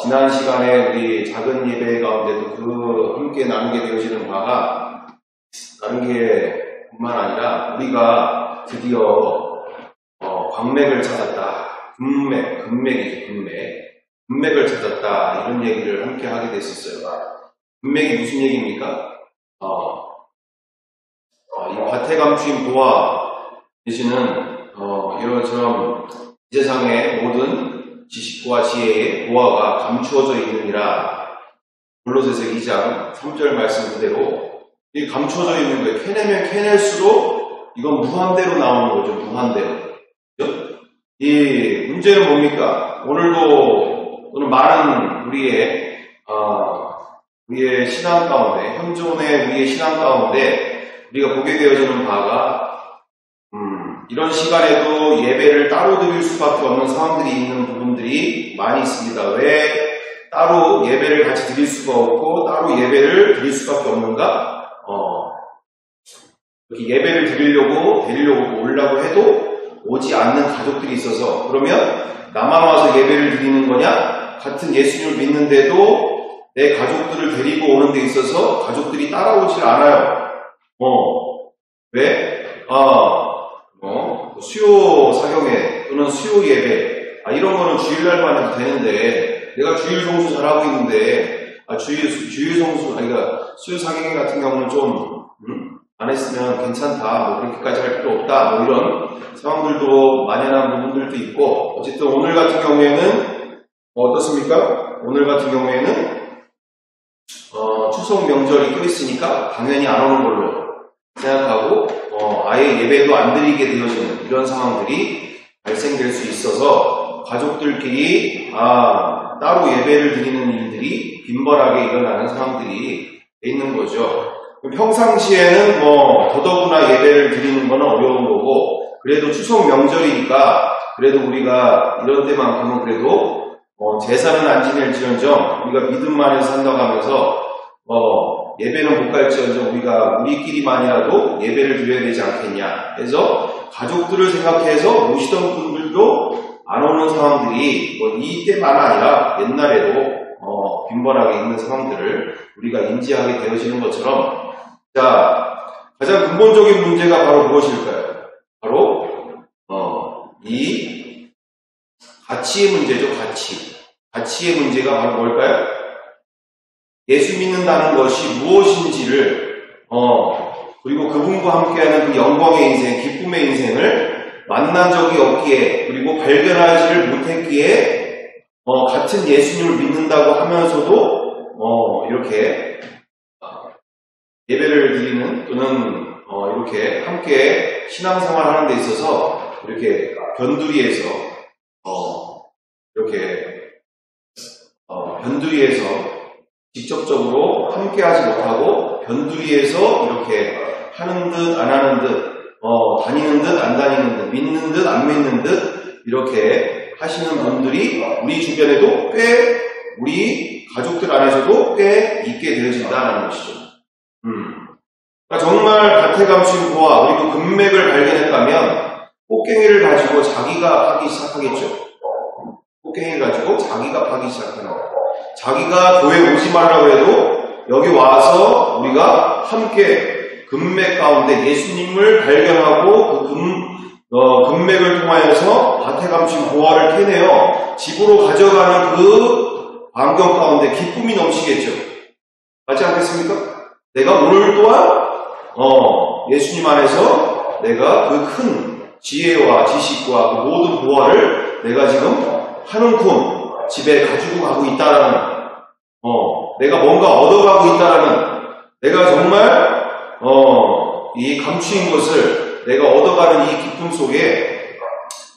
지난 시간에 우리 작은 예배 가운데도 그 함께 나누게 되어지는 바가 다른 게 뿐만 아니라 우리가 드디어 광맥을 찾았다. 금맥을 찾았다. 이런 얘기를 함께 하게 됐었어요. 금맥이 무슨 얘기입니까? 이 밭에 감추인 보화 되시는 이런처럼 이 세상의 모든 지식과 지혜의 보화가 감추어져 있느니라. 골로새서 2장 3절 말씀 그대로 이 감추어져 있는 거예요. 캐내면 캐낼수록 이건 무한대로 나오는 거죠. 무한대로. 이 문제는 뭡니까? 오늘도 또는 많은 우리의 신앙 가운데, 현존의 우리의 신앙 가운데 우리가 보게 되어지는 바가 이런 시간에도 예배를 따로 드릴 수밖에 없는 상황들이 있는 부분들이 많이 있습니다. 왜 따로 예배를 같이 드릴 수가 없고 따로 예배를 드릴 수밖에 없는가? 이렇게 예배를 드리려고 오려고 해도 오지 않는 가족들이 있어서 그러면 나만 와서 예배를 드리는 거냐? 같은 예수님을 믿는데도 내 가족들을 데리고 오는 데 있어서 가족들이 따라오질 않아요. 왜? 수요 사경회 또는 수요 예배 이런 거는 주일날만 해도 되는데 내가 주일 성수 잘하고 있는데 주일 성수 그러니까 수요 사경회 같은 경우는 좀 안 했으면 괜찮다 그렇게까지 할 필요 없다 이런 상황들도 만연한 부분들도 있고 어쨌든 오늘 같은 경우에는 어떻습니까? 오늘 같은 경우에는 추석 명절이 껴있으니까 당연히 안 오는 걸로 생각하고 아예 예배도 안 드리게 되어지는 이런 상황들이 발생될 수 있어서 가족들끼리 따로 예배를 드리는 일들이 빈번하게 일어나는 상황들이 있는 거죠. 평상시에는 더더구나 예배를 드리는 건 어려운 거고 그래도 추석 명절이니까 그래도 우리가 이런 때만큼은 그래도 제사는 안 지낼지언정 우리가 믿음 안에서 산다고 하면서 예배는 못 갈지언정 우리끼리만이라도 예배를 드려야 되지 않겠냐. 그래서 가족들을 생각해서 모시던 분들도 안 오는 상황들이 이때만 아니라 옛날에도 빈번하게 있는 상황들을 우리가 인지하게 되어지는 것처럼 가장 근본적인 문제가 바로 무엇일까요? 바로 이 가치의 문제죠. 가치의 문제가 바로 뭘까요? 예수 믿는다는 것이 무엇인지를 그리고 그분과 함께하는 그 영광의 인생, 기쁨의 인생을 만난 적이 없기에 그리고 발견하지를 못했기에 같은 예수님을 믿는다고 하면서도 이렇게 예배를 드리는 또는 이렇게 함께 신앙생활 하는 데 있어서 이렇게 변두리에서 직접적으로 함께 하지 못하고 변두리에서 이렇게 하는 듯 안 하는 듯 다니는 듯 안 다니는 듯 믿는 듯 안 믿는 듯 이렇게 하시는 분들이 우리 주변에도 꽤 우리 가족들 안에서도 꽤 있게 되어진다는 것이죠. 그러니까 정말 밭에 감춘 보화 그리고 금맥을 발견했다면 꽃갱이를 가지고 자기가 파기 시작하겠죠. 꽃갱이를 가지고 자기가 파기 시작하는 거예요. 자기가 교회 오지 말라고 해도 여기 와서 우리가 함께 금맥 가운데 예수님을 발견하고 그 금맥을 통하여서 밭에 감춘 보화를 캐내어 집으로 가져가는 그 광경 가운데 기쁨이 넘치겠죠. 맞지 않겠습니까? 내가 오늘 또한 예수님 안에서 내가 그 큰 지혜와 지식과 그 모든 보화를 내가 지금 한 움큼 집에 가지고 가고 있다라는 내가 뭔가 얻어가고 있다라는 내가 정말 이 감추인 것을 내가 얻어가는 이 기쁨 속에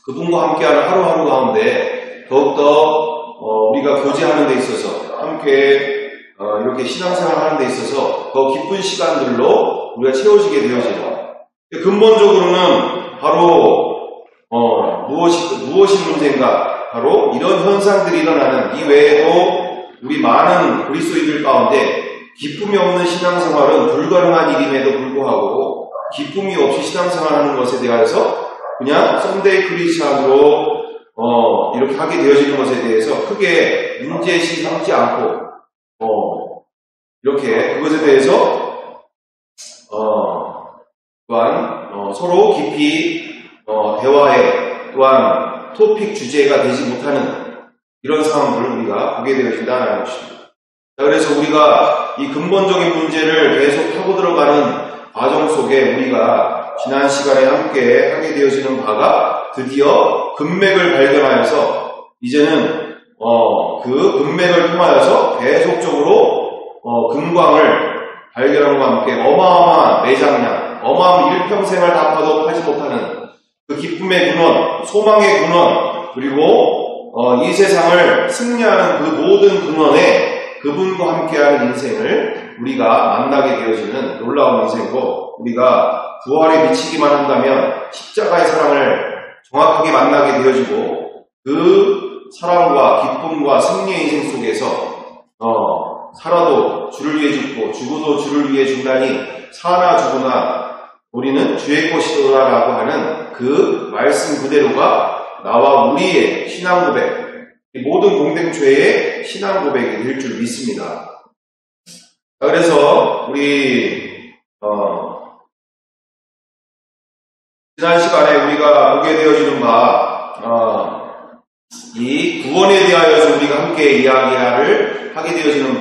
그분과 함께하는 하루하루 가운데 더욱더 우리가 교제하는 데 있어서 함께 이렇게 신앙생활 하는 데 있어서 더 기쁜 시간들로 우리가 채워지게 되어지죠. 근본적으로는 바로 무엇이 문제인가? 바로 이런 현상들이 일어나는 이 외에도 우리 많은 그리스도인들 가운데 기쁨이 없는 신앙생활은 불가능한 일임에도 불구하고 기쁨이 없이 신앙생활하는 것에 대해서 그냥 썬데이 크리스찬으로 이렇게 하게 되어지는 것에 대해서 크게 문제시 삼지 않고, 이렇게 그것에 대해서, 또한, 서로 깊이, 대화에, 또한 토픽 주제가 되지 못하는 이런 상황들을 우리가 보게 되어진다는 것입니다. 자, 그래서 우리가 이 근본적인 문제를 계속 타고 들어가는 과정 속에 우리가 지난 시간에 함께 하게 되어지는 바가 드디어 근맥을 발견하여서 이제는 그 근맥을 통하여서 계속적으로 근광을 발견함과 함께 어마어마한 매장량, 어마어마한 일평생을 다 파도 하지 못하는 그 기쁨의 근원, 소망의 근원, 그리고 이 세상을 승리하는 그 모든 근원에 그분과 함께하는 인생을 우리가 만나게 되어지는 놀라운 인생으로 우리가 부활에 미치기만 한다면 십자가의 사랑을 정확하게 만나게 되어지고 그 사랑과 기쁨과 승리의 인생 속에서 살아도 주를 위해 죽고 죽어도 주를 위해 죽다니 사나 죽으나 우리는 주의 것이더라라고 하는 그 말씀 그대로가 나와 우리의 신앙 고백, 모든 공동체의 신앙 고백이 될 줄 믿습니다. 그래서 우리 지난 시간에 우리가 보게 되어지는 이 구원에 대하여서 우리가 함께 이야기를 하게 되어지는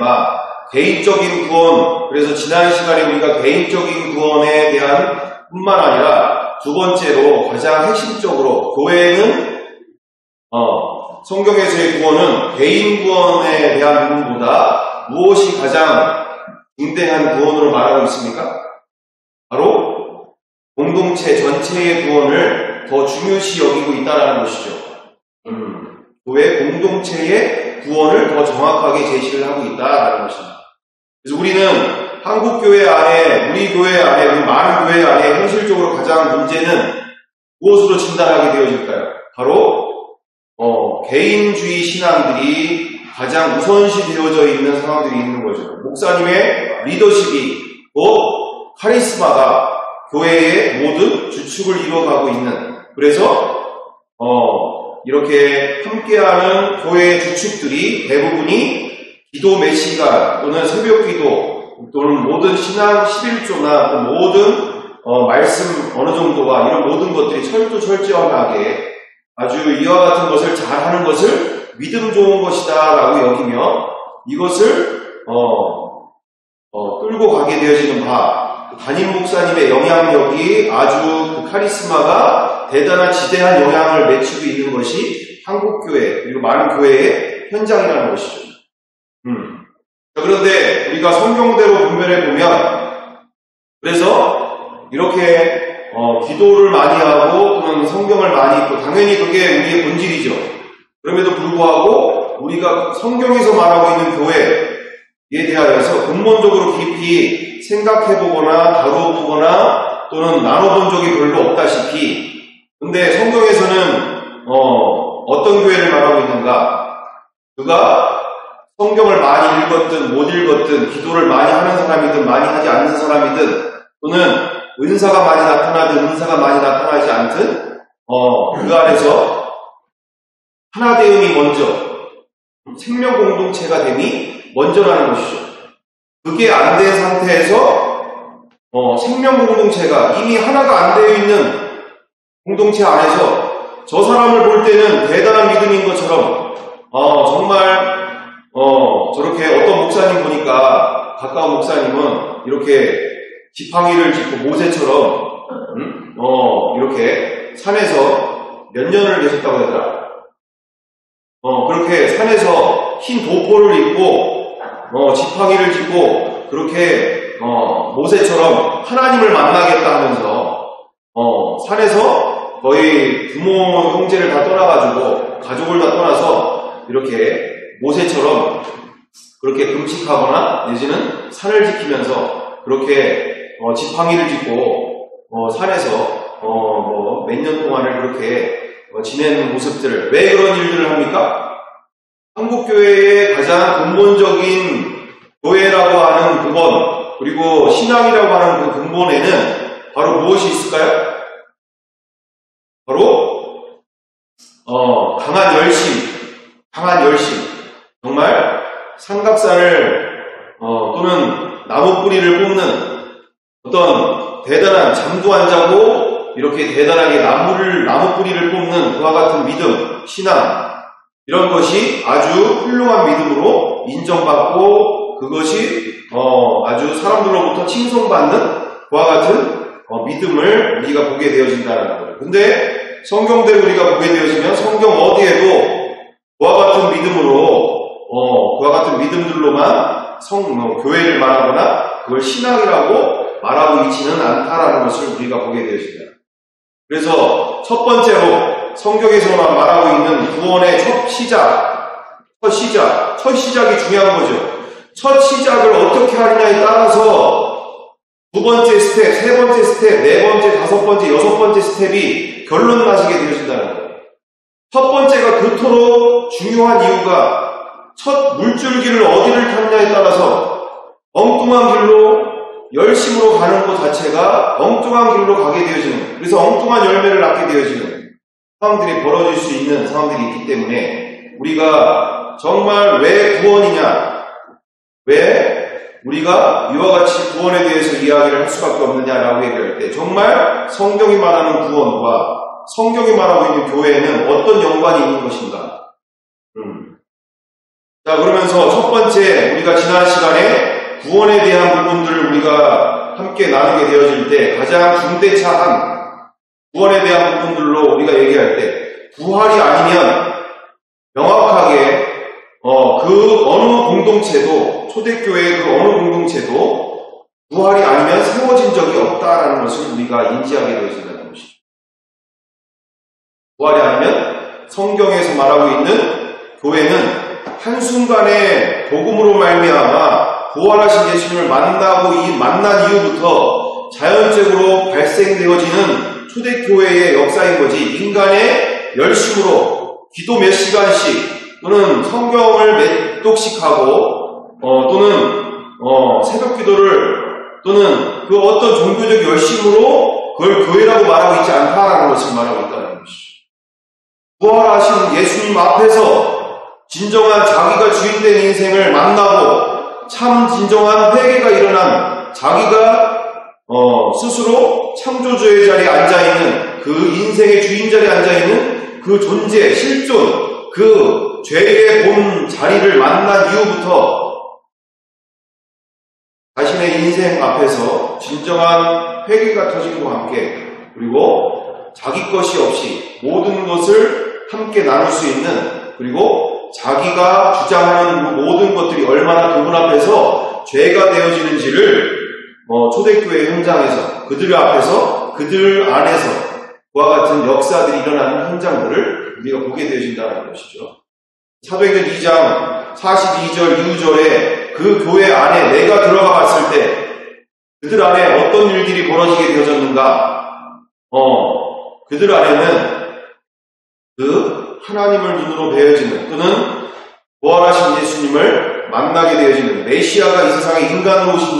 개인적인 구원, 그래서 지난 시간에 우리가 개인적인 구원에 대한 뿐만 아니라 두 번째로 가장 핵심적으로 교회는 성경에서의 구원은 개인 구원에 대한 부분보다 무엇이 가장 중대한 구원으로 말하고 있습니까? 바로 공동체 전체의 구원을 더 중요시 여기고 있다는 것이죠. 교회 공동체의 구원을 더 정확하게 제시를 하고 있다는 것입니다. 그래서 우리는 한국 교회 안에, 우리 교회 안에, 우리 많은 교회 안에 현실적으로 가장 문제는 무엇으로 진단하게 되어질까요? 바로 개인주의 신앙들이 가장 우선시 되어져 있는 상황들이 있는 거죠. 목사님의 리더십이 곧 카리스마가 교회의 모든 주축을 이루어가고 있는, 그래서 이렇게 함께하는 교회의 주축들이 대부분이 기도 몇 시간 또는 새벽 기도 또는 모든 신앙 11조나 모든 말씀 어느 정도와 이런 모든 것들이 철두철저하게 아주 이와 같은 것을 잘하는 것을 믿음 좋은 것이다 라고 여기며 이것을 끌고 가게 되어지는 담임 목사님의 영향력이 아주 그 카리스마가 대단한 지대한 영향을 미치고 있는 것이 한국교회 그리고 많은 교회의 현장이라는 것이죠. 그런데 우리가 성경대로 분별해보면 그래서 이렇게 기도를 많이 하고 또는 성경을 많이 읽고 당연히 그게 우리의 본질이죠. 그럼에도 불구하고 우리가 성경에서 말하고 있는 교회에 대하여서 근본적으로 깊이 생각해보거나 다뤄보거나 또는 나눠본 적이 별로 없다시피 근데 성경에서는 어떤 교회를 말하고 있는가? 그가 성경을 많이 읽었든 못 읽었든 기도를 많이 하는 사람이든 많이 하지 않는 사람이든 또는 은사가 많이 나타나든 은사가 많이 나타나지 않든 그 안에서 하나됨이 먼저 생명 공동체가 됨이 먼저라는 것이죠. 그게 안 된 상태에서 생명 공동체가 이미 하나가 안 되어 있는 공동체 안에서 저 사람을 볼 때는 대단한 믿음인 것처럼 정말 저렇게 어떤 목사님 보니까 가까운 목사님은 이렇게 지팡이를 짚고 모세처럼 이렇게 산에서 몇 년을 계셨다고 하더라. 그렇게 산에서 흰 도포를 입고 지팡이를 짚고 그렇게 모세처럼 하나님을 만나겠다 하면서 산에서 거의 부모 형제를 다 떠나가지고 가족을 다 떠나서 이렇게 모세처럼 그렇게 금식하거나 내지는 산을 지키면서 그렇게 지팡이를 짚고 산에서 몇 년 동안을 그렇게 지내는 모습들, 왜 그런 일들을 합니까? 한국교회의 가장 근본적인 교회라고 하는 근본, 그리고 신앙이라고 하는 그 근본에는 바로 무엇이 있을까요? 바로 강한 열심, 정말 삼각산을 또는 나무 뿌리를 뽑는 어떤 대단한, 잠도 안 자고 이렇게 대단하게 나무 뿌리를 뽑는 그와 같은 믿음, 신앙, 이런 것이 아주 훌륭한 믿음으로 인정받고 그것이 아주 사람들로부터 칭송받는 그와 같은 믿음을 우리가 보게 되어진다는 거예요. 근데 성경대로 우리가 보게 되어지면 성경 어디에도 그와 같은 믿음으로 그와 같은 믿음들로만 교회를 말하거나 그걸 신앙이라고 말하고 있지는 않다라는 것을 우리가 보게 되어진다. 그래서 첫 번째로 성경에서만 말하고 있는 구원의 첫 시작이 중요한 거죠. 첫 시작을 어떻게 하느냐에 따라서 두 번째 스텝, 세 번째 스텝, 네 번째, 다섯 번째, 여섯 번째 스텝이 결론 나시게 되어진다는 거예요. 첫 번째가 그토록 중요한 이유가 첫 물줄기를 어디를 타느냐에 따라서 엉뚱한 길로 열심으로 가는 것 자체가 엉뚱한 길로 가게 되어지는, 그래서 엉뚱한 열매를 낳게 되어지는 상황들이 벌어질 수 있는 상황들이 있기 때문에 우리가 정말 왜 구원이냐, 왜 우리가 이와 같이 구원에 대해서 이야기를 할 수밖에 없느냐라고 얘기할 때 정말 성경이 말하는 구원과 성경이 말하고 있는 교회에는 어떤 연관이 있는 것인가? 자, 그러면서 첫 번째 우리가 지난 시간에 구원에 대한 부분들을 우리가 함께 나누게 되어질 때 가장 중대차한 구원에 대한 부분들로 우리가 얘기할 때 부활이 아니면 명확하게 그 어느 공동체도, 초대교회의 그 어느 공동체도 부활이 아니면 세워진 적이 없다라는 것을 우리가 인지하게 되어진다는 것이죠. 부활이 아니면 성경에서 말하고 있는 교회는 한순간에 복음으로 말미암아 부활하신 예수님을 만난 이후부터 자연적으로 발생되어지는 초대교회의 역사인 거지, 인간의 열심으로 기도 몇 시간씩 또는 성경을 몇 독씩 하고 또는 새벽 기도를 또는 그 어떤 종교적 열심으로 그걸 교회라고 말하고 있지 않다라는 것을 말하고 있다는 것이죠. 부활하신 예수님 앞에서 진정한 자기가 주인된 인생을 만나고 참 진정한 회개가 일어난, 자기가 스스로 창조주의 자리에 앉아있는, 그 인생의 주인 자리에 앉아있는 그 존재, 실존, 그 죄의 본 자리를 만난 이후부터 자신의 인생 앞에서 진정한 회개가 터짐과 함께, 그리고 자기 것이 없이 모든 것을 함께 나눌 수 있는, 그리고 자기가 주장하는 그 모든 것들이 얼마나 그분 앞에서 죄가 되어지는지를 초대교회 현장에서, 그들 앞에서, 그들 안에서 그와 같은 역사들이 일어나는 현장들을 우리가 보게 되어진다는 것이죠. 사도행전 2장 42절 이후절에 그 교회 안에 내가 들어가 봤을 때 그들 안에 어떤 일들이 벌어지게 되어졌는가? 그들 안에는 그 하나님을 눈으로 배워지는, 또는 부활하신 예수님을 만나게 되어지는, 메시아가 이 세상에 인간으로 오신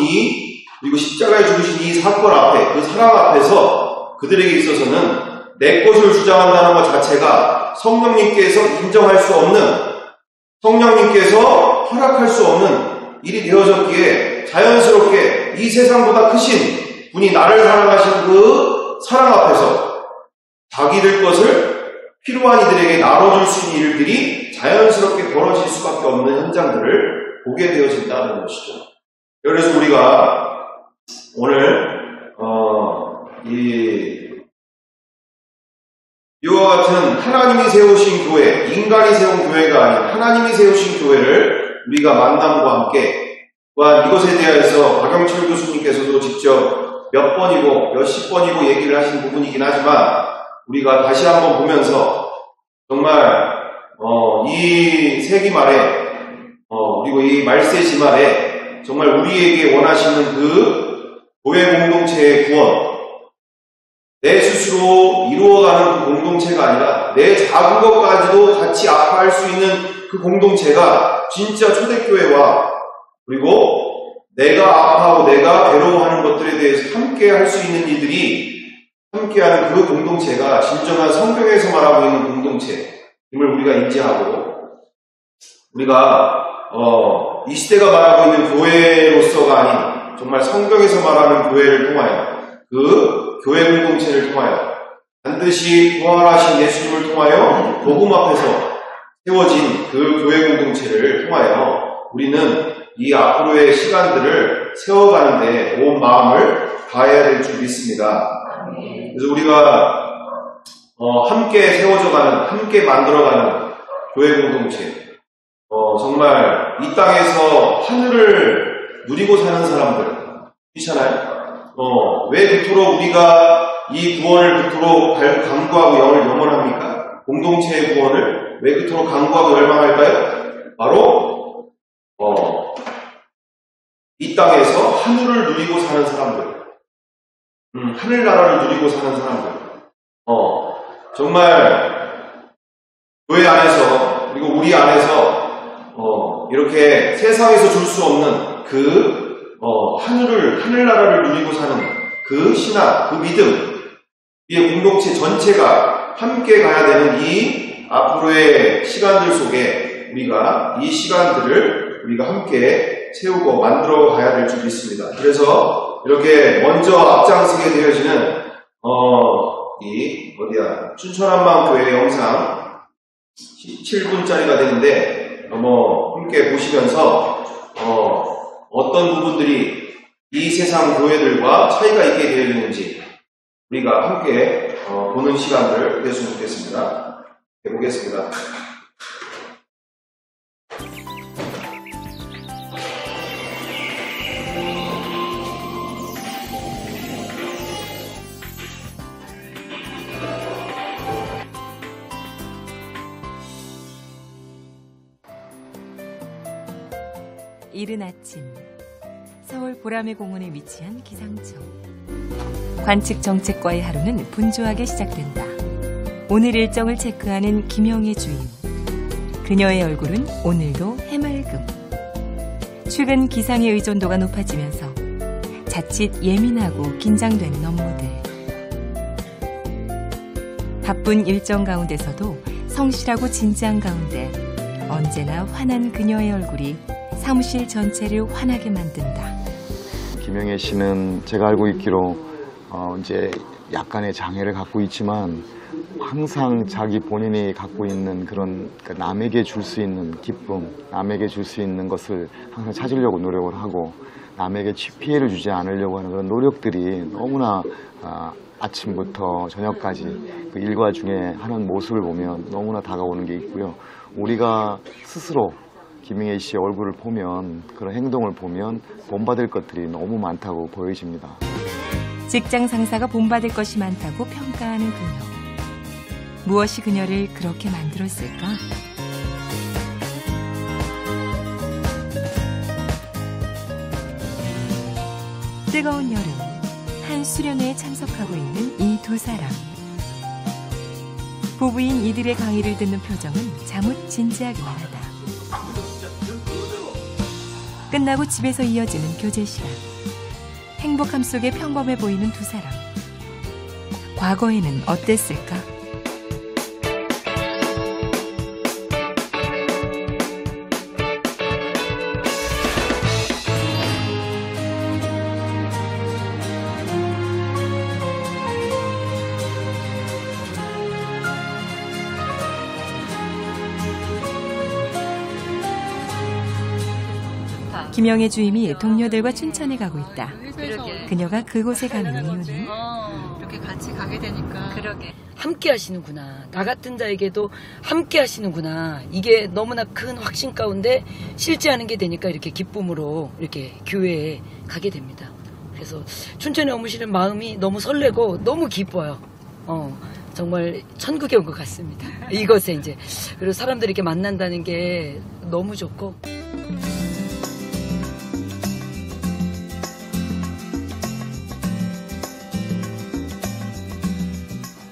그리고 십자가에 죽으신 이 사건 앞에, 그 사랑 앞에서 그들에게 있어서는 내 것을 주장한다는 것 자체가 성령님께서 인정할 수 없는, 성령님께서 허락할 수 없는 일이 되어졌기에 자연스럽게 이 세상보다 크신 분이 나를 사랑하시는 그 사랑 앞에서 자기들 것을 필요한 이들에게 나눠줄 수 있는 일들이 자연스럽게 벌어질 수밖에 없는 현장들을 보게 되어진다는 것이죠. 그래서 우리가 오늘 이와 같은 하나님이 세우신 교회, 인간이 세운 교회가 아닌 하나님이 세우신 교회를 우리가 만남과 함께, 또한 이것에 대해서 박영철 교수님께서도 직접 몇 번이고 몇십 번이고 얘기를 하신 부분이긴 하지만 우리가 다시 한번 보면서 정말 이 세기 말에 그리고 이 말세시 말에 정말 우리에게 원하시는 그 교회 공동체의 구원, 내 스스로 이루어가는 그 공동체가 아니라 내 작은 것까지도 같이 아파할 수 있는 그 공동체가 진짜 초대교회와, 그리고 내가 아파하고 내가 괴로워하는 것들에 대해서 함께 할 수 있는 이들이 함께하는 그 공동체가 진정한 성경에서 말하고 있는 공동체, 임을 우리가 인지하고 우리가 이 시대가 말하고 있는 교회로서가 아닌 정말 성경에서 말하는 교회를 통하여 그 교회 공동체를 통하여 반드시 부활하신 예수님을 통하여 복음 앞에서 세워진 그 교회 공동체를 통하여 우리는 이 앞으로의 시간들을 세워가는데 온 마음을 다해야 될 줄 믿습니다. 그래서 우리가 함께 세워져가는, 함께 만들어가는 교회 공동체, 정말 이 땅에서 하늘을 누리고 사는 사람들, 그렇잖아요? 왜 그토록 우리가 이 구원을 그토록 강구하고 염원합니까? 공동체의 구원을 왜 그토록 강구하고 열망할까요? 바로 이 땅에서 하늘을 누리고 사는 사람들, 하늘나라를 누리고 사는 사람들, 정말 교회 안에서 그리고 우리 안에서 이렇게 세상에서 줄 수 없는 그 하늘나라를 누리고 사는 그 신앙, 그 믿음, 이 공동체 전체가 함께 가야 되는 이 앞으로의 시간들 속에 우리가 이 시간들을 우리가 함께 세우고 만들어 가야 될 줄 믿습니다. 그래서 이렇게 먼저 앞장서게 되어지는 춘천한마음교회 영상 7분짜리가 되는데 함께 보시면서 어떤 부분들이 이 세상 교회들과 차이가 있게 되어지는지 우리가 함께 보는 시간을 되었으면 좋겠습니다. 해보겠습니다. 이른 아침, 서울 보라매 공원에 위치한 기상청. 관측 정책과의 하루는 분주하게 시작된다. 오늘 일정을 체크하는 김영애 주임. 그녀의 얼굴은 오늘도 해맑음. 최근 기상의 의존도가 높아지면서 자칫 예민하고 긴장되는 업무들. 바쁜 일정 가운데서도 성실하고 진지한 가운데 언제나 환한 그녀의 얼굴이 사무실 전체를 환하게 만든다. 김영애 씨는 제가 알고 있기로 이제 약간의 장애를 갖고 있지만 항상 자기 본인이 갖고 있는 그런 남에게 줄 수 있는 기쁨, 남에게 줄 수 있는 것을 항상 찾으려고 노력을 하고 남에게 피해를 주지 않으려고 하는 그런 노력들이 너무나 아침부터 저녁까지 그 일과 중에 하는 모습을 보면 너무나 다가오는 게 있고요. 우리가 스스로 김영애 씨 얼굴을 보면, 그런 행동을 보면 본받을 것들이 너무 많다고 보여집니다. 직장 상사가 본받을 것이 많다고 평가하는 그녀. 무엇이 그녀를 그렇게 만들었을까? 뜨거운 여름, 한 수련회에 참석하고 있는 이 두 사람. 부부인 이들의 강의를 듣는 표정은 자뭇 진지하기만 하다. 끝나고 집에서 이어지는 교제 시간. 행복함 속에 평범해 보이는 두 사람. 과거에는 어땠을까? 김영애 주임이 동료들과 춘천에 가고 있다. 그녀가 그곳에 가는 이유는 이렇게 같이 가게 되니까. 그러게. 함께 하시는구나. 나 같은 자에게도 함께 하시는구나. 이게 너무나 큰 확신 가운데 실제하는 게 되니까 이렇게 기쁨으로 이렇게 교회에 가게 됩니다. 그래서 춘천에 오시는 마음이 너무 설레고 너무 기뻐요. 정말 천국에 온 것 같습니다. 이것에 이제. 그리고 사람들이 이렇게 만난다는 게 너무 좋고.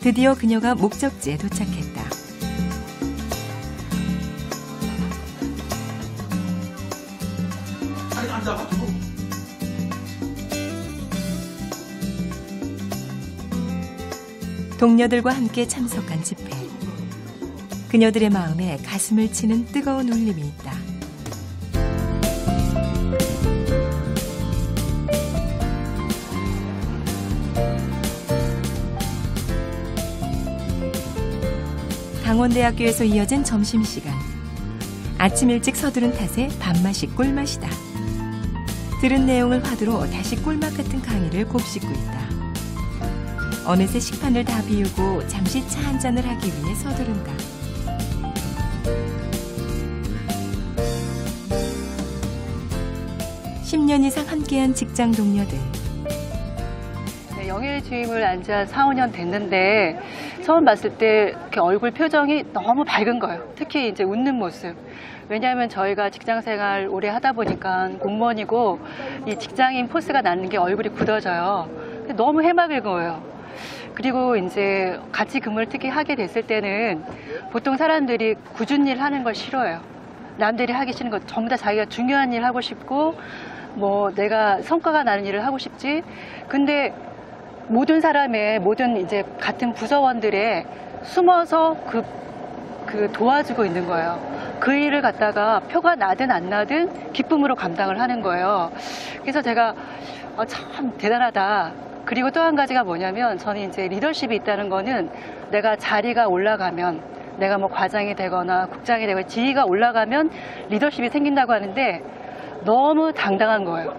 드디어 그녀가 목적지에 도착했다. 동료들과 함께 참석한 집회. 그녀들의 마음에 가슴을 치는 뜨거운 울림이 있다. 강원대학교에서 이어진 점심시간. 아침 일찍 서두른 탓에 밥맛이 꿀맛이다. 들은 내용을 화두로 다시 꿀맛 같은 강의를 곱씹고 있다. 어느새 식판을 다 비우고 잠시 차 한잔을 하기 위해 서두른다. (10년) 이상 함께한 직장 동료들. 네, 영예 주임을 한 지 한 4, 5년 됐는데 처음 봤을 때 이렇게 얼굴 표정이 너무 밝은 거예요. 특히 이제 웃는 모습. 왜냐하면 저희가 직장 생활 오래 하다 보니까 공무원이고 이 직장인 포스가 나는 게 얼굴이 굳어져요. 너무 해맑은 거예요. 그리고 이제 같이 근무를 특히 하게 됐을 때는 보통 사람들이 굳은 일 하는 걸 싫어해요. 남들이 하기 싫은 거 전부 다 자기가 중요한 일 하고 싶고 뭐 내가 성과가 나는 일을 하고 싶지. 근데 모든 사람의 모든 이제 같은 부서원들의 숨어서 그 도와주고 있는 거예요. 그 일을 갖다가 표가 나든 안 나든 기쁨으로 감당을 하는 거예요. 그래서 제가 참 대단하다. 그리고 또 한 가지가 뭐냐면 저는 이제 리더십이 있다는 거는 내가 자리가 올라가면 내가 뭐 과장이 되거나 국장이 되거나 지위가 올라가면 리더십이 생긴다고 하는데 너무 당당한 거예요.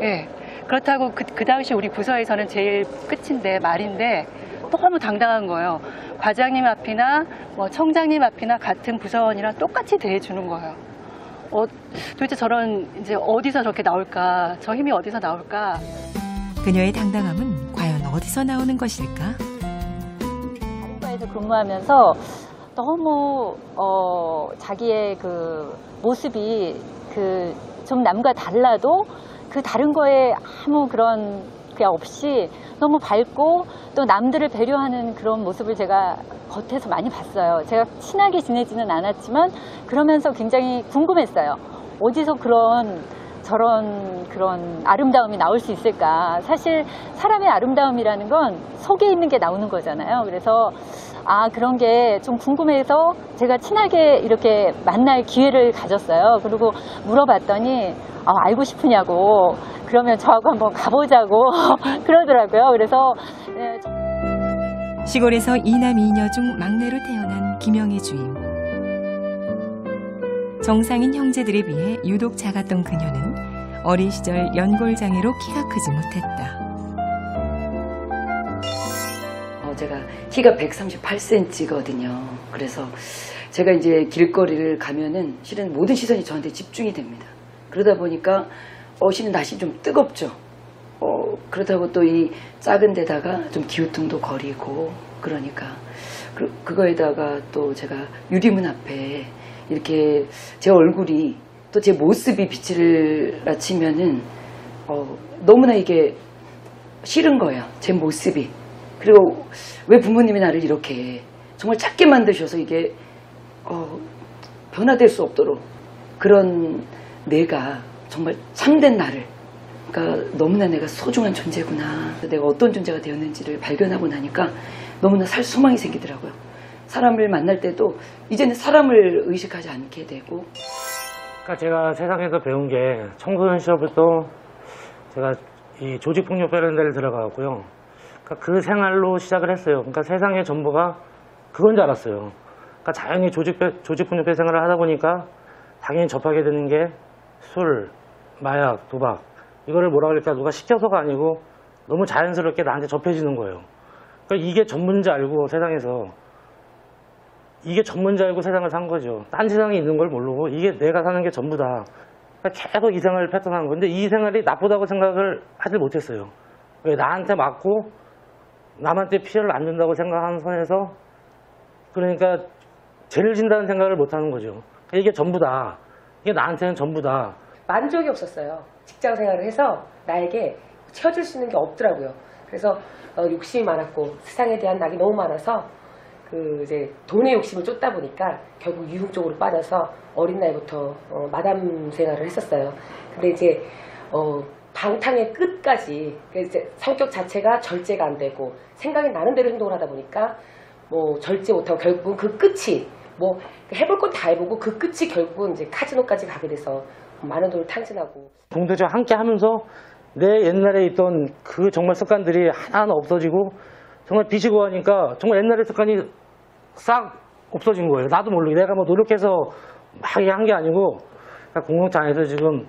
예. 그렇다고 그 당시 우리 부서에서는 제일 끝인데 말인데 너무 당당한 거예요. 과장님 앞이나 뭐 청장님 앞이나 같은 부서원이랑 똑같이 대해주는 거예요. 도대체 저런 이제 어디서 저렇게 나올까? 저 힘이 어디서 나올까? 그녀의 당당함은 과연 어디서 나오는 것일까? 다른 과에서 근무하면서 너무 자기의 그 모습이 좀 남과 달라도 그 다른 거에 아무 그런 게 없이 너무 밝고 또 남들을 배려하는 그런 모습을 제가 겉에서 많이 봤어요. 제가 친하게 지내지는 않았지만 그러면서 굉장히 궁금했어요. 어디서 저런 그런 아름다움이 나올 수 있을까. 사실 사람의 아름다움이라는 건 속에 있는 게 나오는 거잖아요. 그래서 그런 게 좀 궁금해서 제가 친하게 이렇게 만날 기회를 가졌어요. 그리고 물어봤더니 알고 싶으냐고. 그러면 저하고 한번 가보자고 그러더라고요. 그래서 시골에서 이남 이녀 중 막내로 태어난 김영애 주임. 정상인 형제들에 비해 유독 작았던 그녀는 어린 시절 연골장애로 키가 크지 못했다. 제가 키가 138cm거든요. 그래서 제가 이제 길거리를 가면은 실은 모든 시선이 저한테 집중이 됩니다. 그러다 보니까 실은 날씨 좀 뜨겁죠. 그렇다고 또 이 작은 데다가 좀 기우뚱도 거리고 그러니까 그거에다가 또 제가 유리문 앞에 이렇게 제 얼굴이 또 제 모습이 빛을 비치면은 너무나 이게 싫은 거예요. 제 모습이. 그리고 왜 부모님이 나를 이렇게 정말 작게 만드셔서 이게 변화될 수 없도록 그런 내가 정말 참된 나를 그러니까 너무나 내가 소중한 존재구나. 내가 어떤 존재가 되었는지를 발견하고 나니까 너무나 살 소망이 생기더라고요. 사람을 만날 때도 이제는 사람을 의식하지 않게 되고. 그러니까 제가 세상에서 배운 게 청소년 시절부터 제가 이 조직폭력배라는 데를 들어가고요. 그러니까 그 생활로 시작을 했어요. 그러니까 세상의 전부가 그건 줄 알았어요. 그러니까 자연히 조직폭력배 생활을 하다 보니까 당연히 접하게 되는 게 술, 마약, 도박. 이거를 뭐라 그럴까 누가 시켜서가 아니고 너무 자연스럽게 나한테 접해지는 거예요. 그러니까 이게 전문지 알고 세상에서 이게 전문지 알고 세상을 산 거죠. 딴 세상에 있는 걸 모르고 이게 내가 사는 게 전부다. 그러니까 계속 이 생활을 패턴하는 건데 이 생활이 나쁘다고 생각을 하지 못했어요. 왜 나한테 맞고 남한테 피해를 안 준다고 생각하는 선에서 그러니까 죄를 진다는 생각을 못 하는 거죠. 이게 전부다. 이게 나한테는 전부다. 만족이 없었어요. 직장 생활을 해서 나에게 채워줄 수 있는 게 없더라고요. 그래서 욕심이 많았고 세상에 대한 낙이 너무 많아서 이제 돈의 욕심을 쫓다 보니까 결국 유흥 쪽으로 빠져서 어린 나이부터 마담 생활을 했었어요. 근데 이제 방탕의 끝까지 이제 성격 자체가 절제가 안 되고 생각이 나는 대로 행동을 하다 보니까 뭐 절제 못하고 결국은 그 끝이 뭐 해볼 건 다 해보고 그 끝이 결국은 이제 카지노까지 가게 돼서 많은 돈을 탕진하고. 공동체와 함께 하면서 내 옛날에 있던 그 정말 습관들이 하나하나 없어지고 정말 비시고 하니까 정말 옛날의 습관이 싹 없어진 거예요. 나도 모르게 내가 뭐 노력해서 막 한 게 아니고 공동체 안에서 지금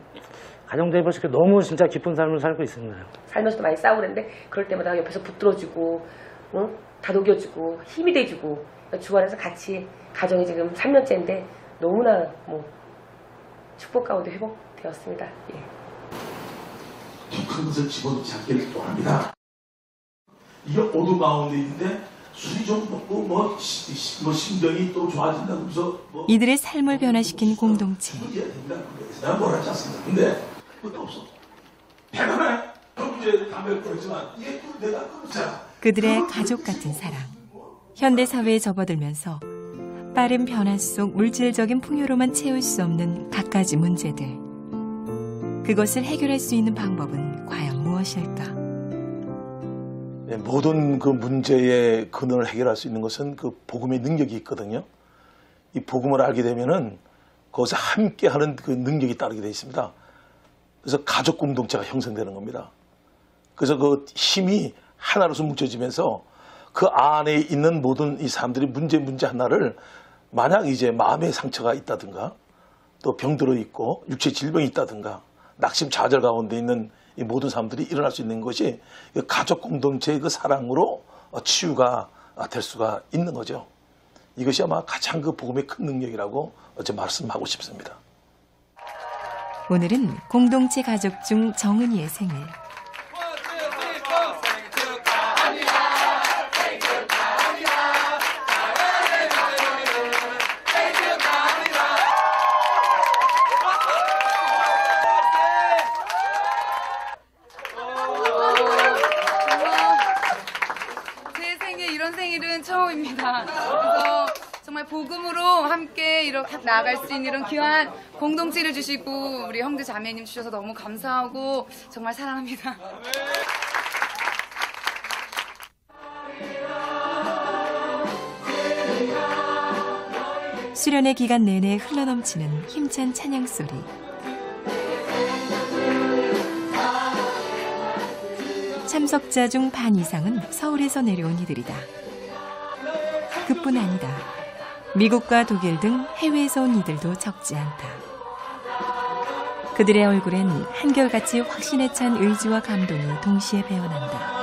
가정대입을 너무 진짜 기쁜 삶을 살고 있습니다. 살면서도 많이 싸우는데 그럴 때마다 옆에서 붙들어주고 다독여주고 힘이 돼주고 주 안에서 같이 가정이 지금 3년째인데 너무나 뭐 축복 가운데 회복되었습니다. 예. 큰 것을 집어넣지 않기를 원합니다. 이게 어둠 가운데 있는데 술이 좀 먹고 뭐 심정이 또 좋아진다고 해서 이들의 삶을 변화시킨 공동체. 내가 뭐라지 않습니다. 근데 그것도 없어. 배가 경주에 담배를 끊었지만 이게 내가 끊었잖아. 그들의 가족 같은 사랑. 현대 사회에 접어들면서 빠른 변화 속 물질적인 풍요로만 채울 수 없는 갖가지 문제들. 그것을 해결할 수 있는 방법은 과연 무엇일까? 모든 그 문제의 근원을 해결할 수 있는 것은 그 복음의 능력이 있거든요. 이 복음을 알게 되면은 그것에 함께하는 그 능력이 따르게 되어 있습니다. 그래서 가족 공동체가 형성되는 겁니다. 그래서 그 힘이 하나로서 뭉쳐지면서 그 안에 있는 모든 이 사람들이 문제 하나를 만약 이제 마음의 상처가 있다든가 또 병들어 있고 육체 질병이 있다든가 낙심 좌절 가운데 있는 이 모든 사람들이 일어날 수 있는 것이 가족 공동체의 그 사랑으로 치유가 될 수가 있는 거죠. 이것이 아마 가장 그 복음의 큰 능력이라고 말씀하고 싶습니다. 오늘은 공동체 가족 중 정은이의 생일. 처음입니다. 그래서 정말 복음으로 함께 이렇게 나아갈 수 있는 이런 귀한 공동체를 주시고 우리 형제 자매님 주셔서 너무 감사하고 정말 사랑합니다. 수련의 기간 내내 흘러넘치는 힘찬 찬양 소리. 참석자 중 반 이상은 서울에서 내려온 이들이다. 그뿐 아니다. 미국과 독일 등 해외에서 온 이들도 적지 않다. 그들의 얼굴엔 한결같이 확신에 찬 의지와 감동이 동시에 배어난다.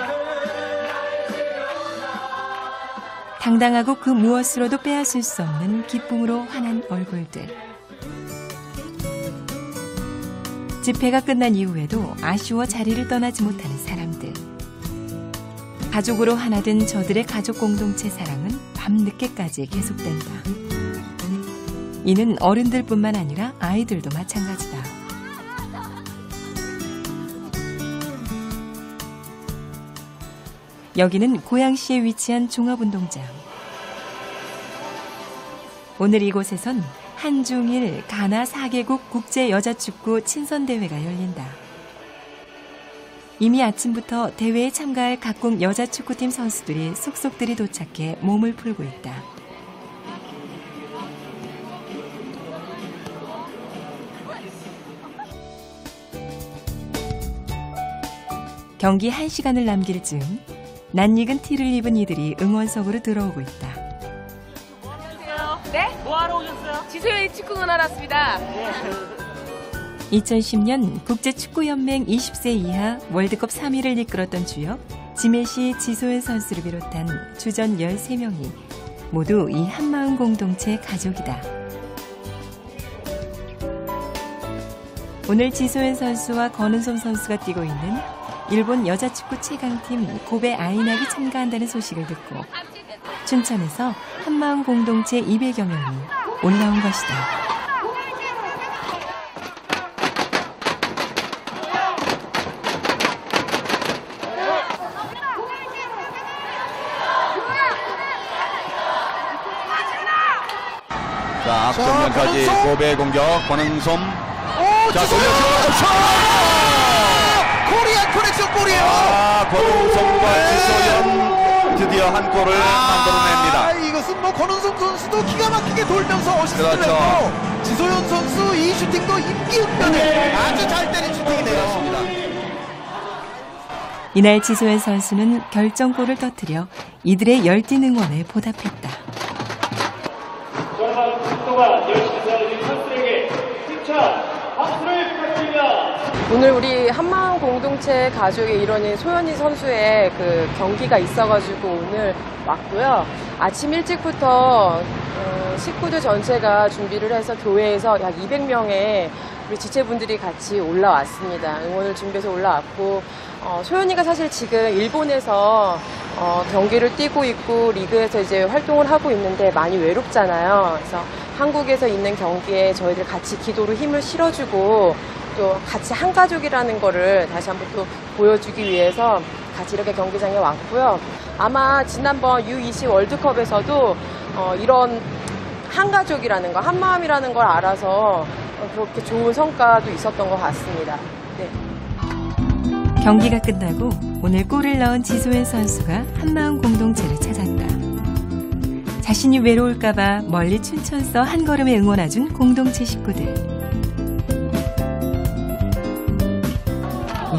당당하고 그 무엇으로도 빼앗을 수 없는 기쁨으로 환한 얼굴들. 집회가 끝난 이후에도 아쉬워 자리를 떠나지 못하는 사람들. 가족으로 하나 된 저들의 가족 공동체 사랑은 밤늦게까지 계속된다. 이는 어른들뿐만 아니라 아이들도 마찬가지다. 여기는 고양시에 위치한 종합운동장. 오늘 이곳에선 한중일 가나 4개국 국제여자축구 친선대회가 열린다. 이미 아침부터 대회에 참가할 각국 여자축구팀 선수들이 속속들이 도착해 몸을 풀고 있다. 경기 1시간을 남길 즈음 낯익은 티를 입은 이들이 응원석으로 들어오고 있다. 안녕하세요. 네? 뭐하러 오셨어요? 지소연이 축구응원하러 왔습니다. 2010년 국제축구연맹 20세 이하 월드컵 3위를 이끌었던 주역 지메시 지소연 선수를 비롯한 주전 13명이 모두 이 한마음 공동체 가족이다. 오늘 지소연 선수와 권은솜 선수가 뛰고 있는 일본 여자축구 최강팀 고베 아이낙이 참가한다는 소식을 듣고 춘천에서 한마음 공동체 200여 명이 올라온 것이다. 자, 앞정면까지 고베 공격, 권은솜. 자, 돌려서 코리안 커넥션 골이에요. 권은솜과 지소연 드디어 한 골을 만들어냅니다. 이것은 뭐 권은성 선수도 기가 막히게 돌면서 어시스트를 그렇죠. 했고 지소연 선수 이 슈팅도 임기응변에 아주 잘 때린 슈팅이네요. 이날 지소연 선수는 결정골을 터뜨려 이들의 열띤 응원에 보답했다. 오늘 우리 한마음 공동체 가족의 일원인 소연이 선수의 그 경기가 있어가지고 오늘 왔고요. 아침 일찍부터 식구들 전체가 준비를 해서 교회에서 약 200명의 우리 지체분들이 같이 올라왔습니다. 응원을 준비해서 올라왔고 소연이가 사실 지금 일본에서 경기를 뛰고 있고 리그에서 이제 활동을 하고 있는데 많이 외롭잖아요. 그래서 한국에서 있는 경기에 저희들 같이 기도로 힘을 실어주고 또 같이 한 가족이라는 거를 다시 한번 또 보여주기 위해서 같이 이렇게 경기장에 왔고요. 아마 지난번 U20 월드컵에서도 이런 한 가족이라는 거, 한 마음이라는 걸 알아서 그렇게 좋은 성과도 있었던 것 같습니다. 네. 경기가 끝나고 오늘 골을 넣은 지소연 선수가 한마음 공동체를 찾았다. 자신이 외로울까봐 멀리 춘천서 한 걸음에 응원해준 공동체 식구들.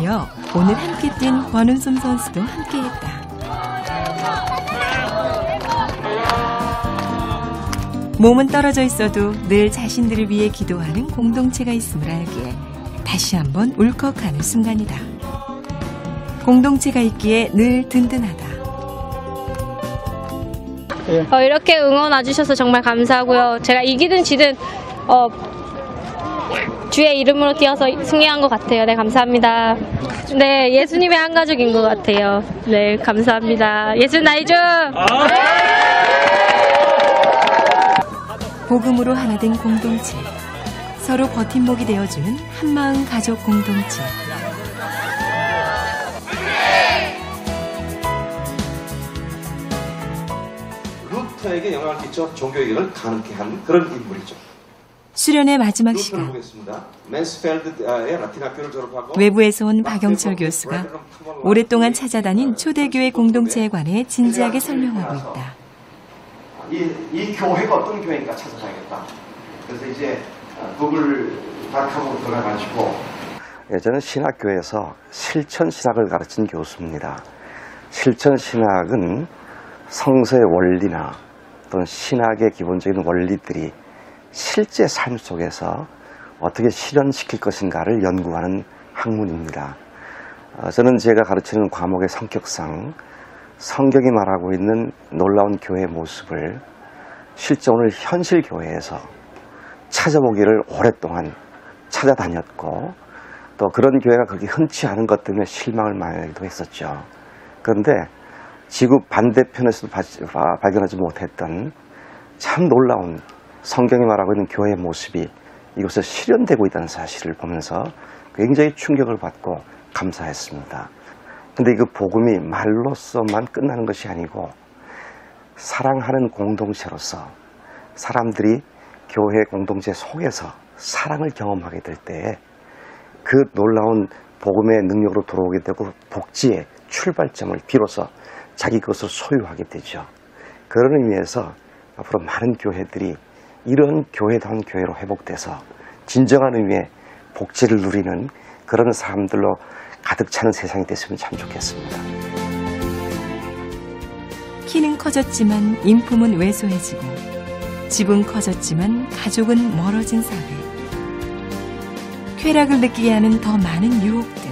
이어 오늘 함께 뛴 권은솜 선수도 함께했다. 몸은 떨어져 있어도 늘 자신들을 위해 기도하는 공동체가 있음을 알기에 다시 한번 울컥하는 순간이다. 공동체가 있기에 늘 든든하다. 이렇게 응원 와주셔서 정말 감사하고요. 제가 이기든 지든 주의 이름으로 뛰어서 승리한 것 같아요. 네, 감사합니다. 네, 예수님의 한 가족인 것 같아요. 네, 감사합니다. 예수 나이죠. 복음으로 하나 된 공동체, 서로 버팀목이 되어주는 한마음 가족 공동체. 루터에게 영향을 끼쳐 종교개혁을 가능케 한 그런 인물이죠. 수련의 마지막 시간. 맨스펠드의 라틴 학교를 졸업하고 외부에서 온 박영철 교수가 오랫동안 찾아다닌 초대교회 공동체에 관해 진지하게 설명하고 있다. 이 교회가 어떤 교회인가 찾아봐야겠다. 그래서 이제 구글닷컴으로 들어가가지고 저는 신학교에서 실천신학을 가르친 교수입니다. 실천신학은 성서의 원리나 또는 신학의 기본적인 원리들이 실제 삶 속에서 어떻게 실현시킬 것인가를 연구하는 학문입니다. 저는 제가 가르치는 과목의 성격상 성경이 말하고 있는 놀라운 교회의 모습을 실제 오늘 현실 교회에서 찾아보기를 오랫동안 찾아다녔고 또 그런 교회가 그렇게 흔치 않은 것 때문에 실망을 많이 하기도 했었죠. 그런데 지구 반대편에서도 발견하지 못했던 참 놀라운 성경이 말하고 있는 교회의 모습이 이곳에 실현되고 있다는 사실을 보면서 굉장히 충격을 받고 감사했습니다. 근데 그 복음이 말로서만 끝나는 것이 아니고 사랑하는 공동체로서 사람들이 교회 공동체 속에서 사랑을 경험하게 될 때에 그 놀라운 복음의 능력으로 들어오게 되고 복지의 출발점을 비로소 자기 것을 소유하게 되죠. 그런 의미에서 앞으로 많은 교회들이 이런 교회다운 교회로 회복돼서 진정한 의미의 복지를 누리는 그런 사람들로 가득 차는 세상이 됐으면 참 좋겠습니다. 키는 커졌지만 인품은 왜소해지고 집은 커졌지만 가족은 멀어진 사회. 쾌락을 느끼게 하는 더 많은 유혹들.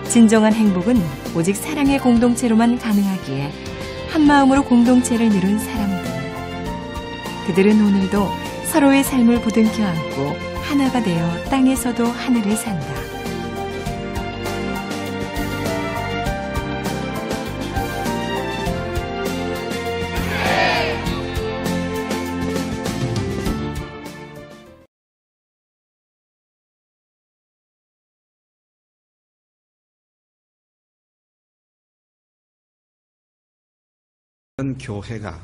진정한 행복은 오직 사랑의 공동체로만 가능하기에 한마음으로 공동체를 이룬 사람들. 그들은 오늘도 서로의 삶을 부둥켜 안고 하나가 되어 땅에서도 하늘을 산다. 교회가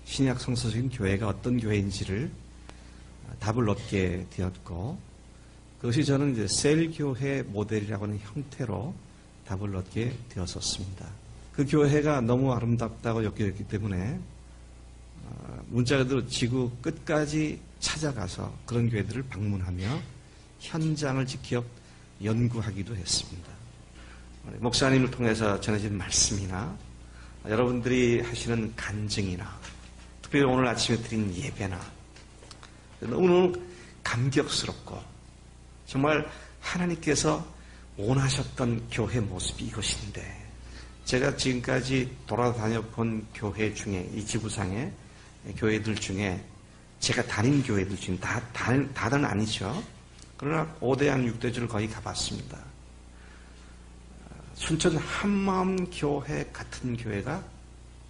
신약 성서적인 교회가 어떤 교회인지를 답을 얻게 되었고 그것이 저는 이제 셀 교회 모델이라고 하는 형태로 답을 얻게 되었었습니다. 그 교회가 너무 아름답다고 여겼기 때문에 문자 그대로 지구 끝까지 찾아가서 그런 교회들을 방문하며 현장을 직접 연구하기도 했습니다. 목사님을 통해서 전해진 말씀이나 여러분들이 하시는 간증이나 특별히 오늘 아침에 드린 예배나 너무너무 감격스럽고 정말 하나님께서 원하셨던 교회 모습이 이것인데 제가 지금까지 돌아다녀 본 교회 중에 이 지구상의 교회들 중에 제가 다닌 교회들 중에 다는 아니죠. 그러나 5대양 6대주를 거의 가봤습니다. 춘천 한마음교회 같은 교회가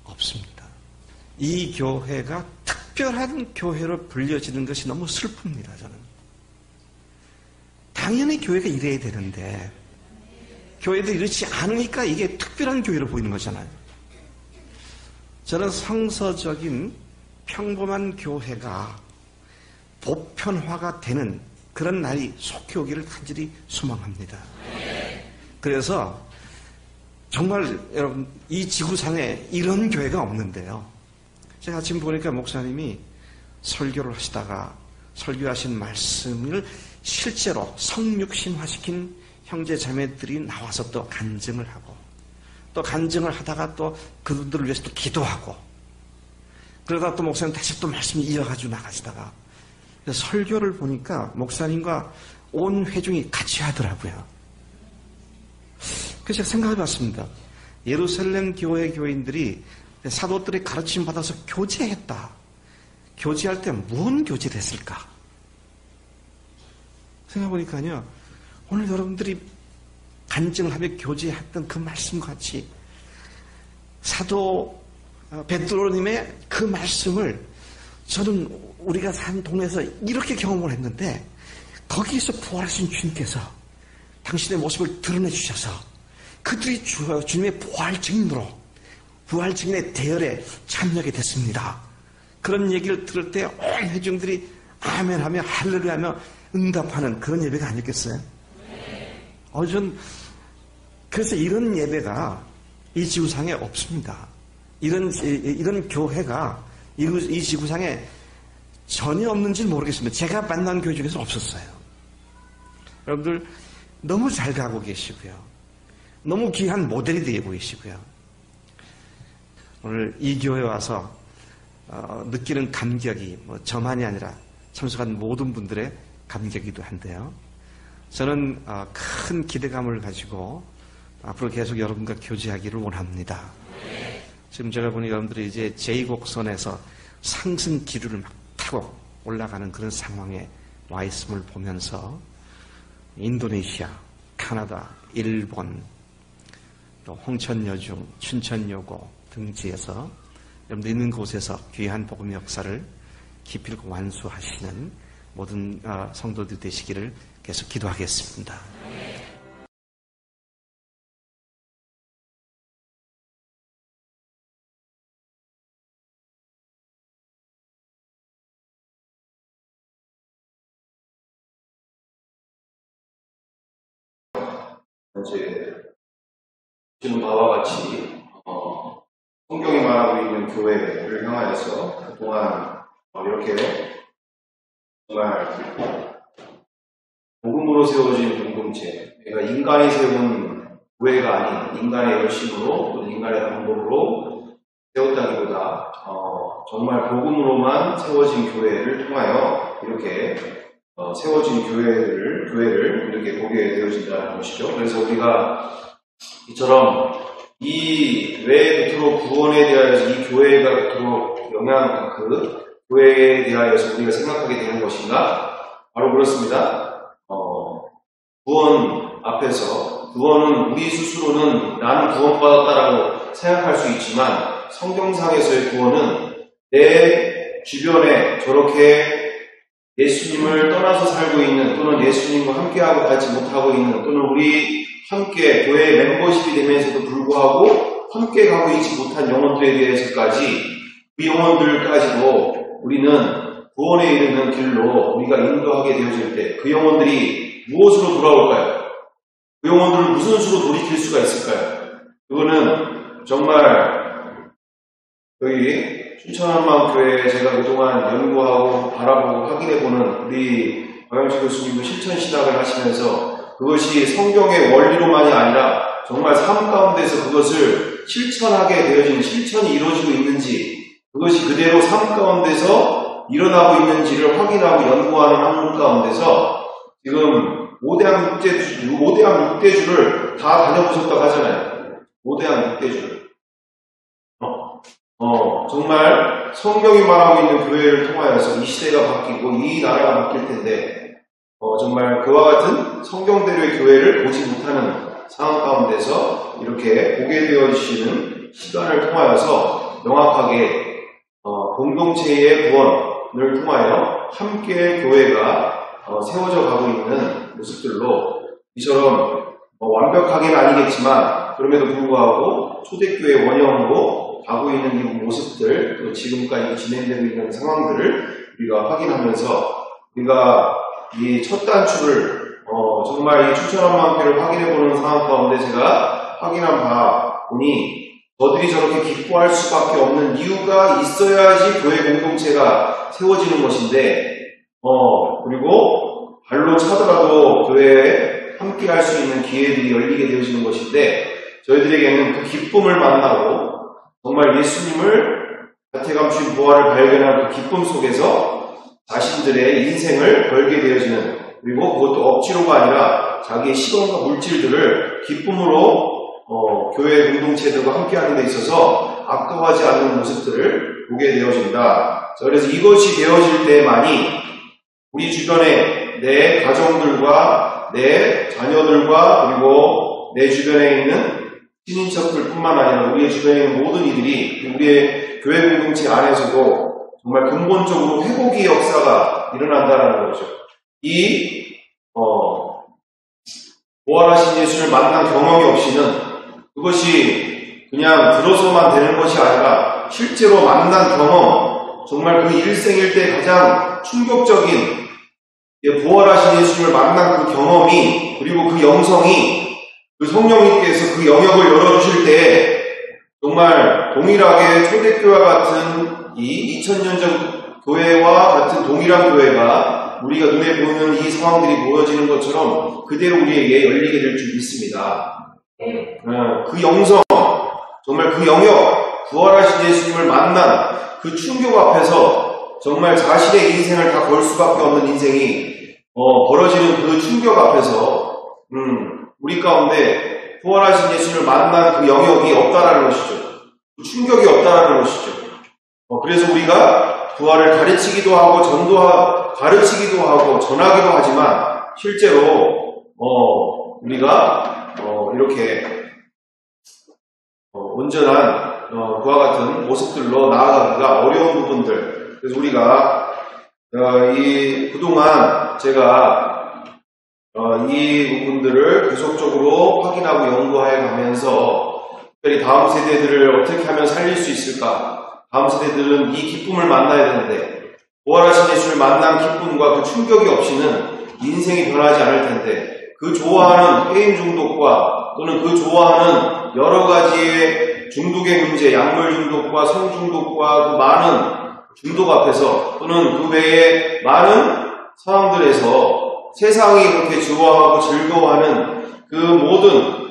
없습니다. 이 교회가 특별한 교회로 불려지는 것이 너무 슬픕니다. 저는 당연히 교회가 이래야 되는데 교회도 이렇지 않으니까 이게 특별한 교회로 보이는 거잖아요. 저는 성서적인 평범한 교회가 보편화가 되는 그런 날이 속히 오기를 간절히 소망합니다. 그래서 정말 여러분 이 지구상에 이런 교회가 없는데요. 제가 아침 보니까 목사님이 설교를 하시다가 설교하신 말씀을 실제로 성육신화시킨 형제 자매들이 나와서 또 간증을 하고 또 간증을 하다가 또 그분들을 위해서 또 기도하고 그러다 또 목사님 다시 또 말씀을 이어가지고 나가시다가 설교를 보니까 목사님과 온 회중이 같이 하더라고요. 그래서 제가 생각해 봤습니다. 예루살렘 교회 교인들이 사도들의 가르침 받아서 교제했다. 교제할 때 무슨 교제를 했을까? 생각해 보니까요. 오늘 여러분들이 간증을 하며 교제했던 그 말씀 같이 사도 베드로님의 그 말씀을 저는 우리가 산 동네에서 이렇게 경험을 했는데 거기에서 부활하신 주님께서 당신의 모습을 드러내 주셔서 그들이 주님의 부활 증인으로 부활 증인의 대열에 참여하게 됐습니다. 그런 얘기를 들을 때 온 회중들이 아멘하며 할렐루야하며 응답하는 그런 예배가 아니겠어요? 전 그래서 이런 예배가 이 지구상에 없습니다. 이런 교회가 이 지구상에 전혀 없는지 모르겠습니다. 제가 만난 교회 중에서 없었어요. 여러분들 너무 잘 가고 계시고요. 너무 귀한 모델이 되고 계시고요. 오늘 이 교회에 와서 느끼는 감격이 저만이 아니라 참석한 모든 분들의 감격이기도 한데요. 저는 큰 기대감을 가지고 앞으로 계속 여러분과 교제하기를 원합니다. 지금 제가 보니 여러분들이 이제 제2곡선에서 상승 기류를 막 타고 올라가는 그런 상황에 와 있음을 보면서 인도네시아, 카나다, 일본, 또 홍천여중, 춘천여고 등지에서 여러분들 있는 곳에서 귀한 복음의 역사를 깊이 있고 완수하시는 모든 성도들 되시기를 계속 기도하겠습니다. 이제 지금 바와 같이 성경이 말하고 있는 교회를 향하여서 그동안 이렇게 정말 복음으로 세워진 공동체, 그러니까 인간이 세운 교회가 아닌 인간의 열심으로 또 인간의 방법으로 세웠다기보다 정말 복음으로만 세워진 교회를 통하여 이렇게 세워진 교회를 이렇게 보게 되어진다는 것이죠. 그래서 우리가 이처럼 왜 그토록 구원에 대하여서 이 교회가 그토록 그 교회에 대하여서 우리가 생각하게 되는 것인가? 바로 그렇습니다. 구원 앞에서 구원은 우리 스스로는 나는 구원받았다라고 생각할 수 있지만 성경상에서의 구원은 내 주변에 저렇게 예수님을 떠나서 살고 있는 또는 예수님과 함께하고 가지 못하고 있는 또는 우리 함께 교회 멤버십이 되면서도 불구하고 함께 가고 있지 못한 영혼들에 대해서까지 그 영혼들까지도 우리는 구원에 이르는 길로 우리가 인도하게 되어질 때 그 영혼들이 무엇으로 돌아올까요? 그 영혼들을 무슨 수로 돌이킬 수가 있을까요? 그거는 정말 여기 춘천한마음교회 제가 그동안 연구하고 바라보고 확인해보는 우리 박영철 교수님도 실천 신학을 하시면서 그것이 성경의 원리로만이 아니라 정말 삶 가운데서 그것을 실천하게 되어진 실천이 이루어지고 있는지 그것이 그대로 삶 가운데서 일어나고 있는지를 확인하고 연구하는 학문 가운데서 지금 5대학 6대주를 다 다녀보셨다고 하잖아요. 5대학 6대주를. 정말 성경이 말하고 있는 교회를 통하여서 이 시대가 바뀌고 이 나라가 바뀔 텐데 정말 그와 같은 성경대로의 교회를 보지 못하는 상황 가운데서 이렇게 보게 되어지시는 시간을 통하여서 명확하게 공동체의 구원을 통하여 함께 교회가 세워져 가고 있는 모습들로 이처럼 완벽하게는 아니겠지만 그럼에도 불구하고 초대교회 원형으로 가고 있는 이 모습들, 또 지금까지 진행되고 있는 상황들을 우리가 확인하면서 우리가 이 첫 단추를 정말 이 춘천한마음교회를 확인해보는 상황 가운데 제가 확인한 바 보니 저들이 저렇게 기뻐할 수밖에 없는 이유가 있어야지 교회 공동체가 세워지는 것인데 그리고 발로 차더라도 교회에 함께 할 수 있는 기회들이 열리게 되어지는 것인데 저희들에게는 그 기쁨을 만나고 정말 예수님을 밭에 감춘 보화를 발견한 그 기쁨 속에서 자신들의 인생을 걸게 되어지는 그리고 그것도 억지로가 아니라 자기의 시간과 물질들을 기쁨으로 교회 공동체들과 함께하는 데 있어서 아까워하지 않는 모습들을 보게 되어진다. 그래서 이것이 되어질 때만이 우리 주변에 내 가정들과 내 자녀들과 그리고 내 주변에 있는 친인척들 뿐만 아니라 우리의 주변에 있는 모든 이들이 우리의 교회 공동체 안에서도 정말 근본적으로 회복의 역사가 일어난다는 거죠. 이 부활하신 예수를 만난 경험이 없이는 그것이 그냥 들어서만 되는 것이 아니라 실제로 만난 경험, 정말 그 일생일 때 가장 충격적인 부활하신 예수를 만난 그 경험이 그리고 그 영성이 그 성령님께서 그 영역을 열어주실 때 정말 동일하게 초대교회와 같은 이 2000년 전 교회와 같은 동일한 교회가 우리가 눈에 보이는 이 상황들이 보여지는 것처럼 그대로 우리에게 열리게 될 줄 믿습니다. 그 영성, 정말 그 영역, 부활하신 예수님을 만난 그 충격 앞에서 정말 자신의 인생을 다 걸 수밖에 없는 인생이 벌어지는 그 충격 앞에서 우리 가운데 부활하신 예수님을 만난 그 영역이 없다라는 것이죠. 그 충격이 없다라는 것이죠. 그래서 우리가 부활을 가르치기도 하고 가르치기도 하고 전하기도 하지만 실제로 우리가 이렇게 온전한 그와 같은 모습들로 나아가기가 어려운 부분들. 그래서 우리가 그동안 제가 이 부분들을 계속적으로 확인하고 연구해 가면서 특별히 다음 세대들을 어떻게 하면 살릴 수 있을까? 다음 세대들은 이 기쁨을 만나야 되는데 부활하신 예수를 만난 기쁨과 그 충격이 없이는 인생이 변하지 않을 텐데 그 좋아하는 게임 중독과 또는 그 좋아하는 여러 가지의 중독의 문제, 약물 중독과 성 중독과 그 많은 중독 앞에서 또는 그 외에 많은 상황들에서 세상이 그렇게 좋아하고 즐거워하는 그 모든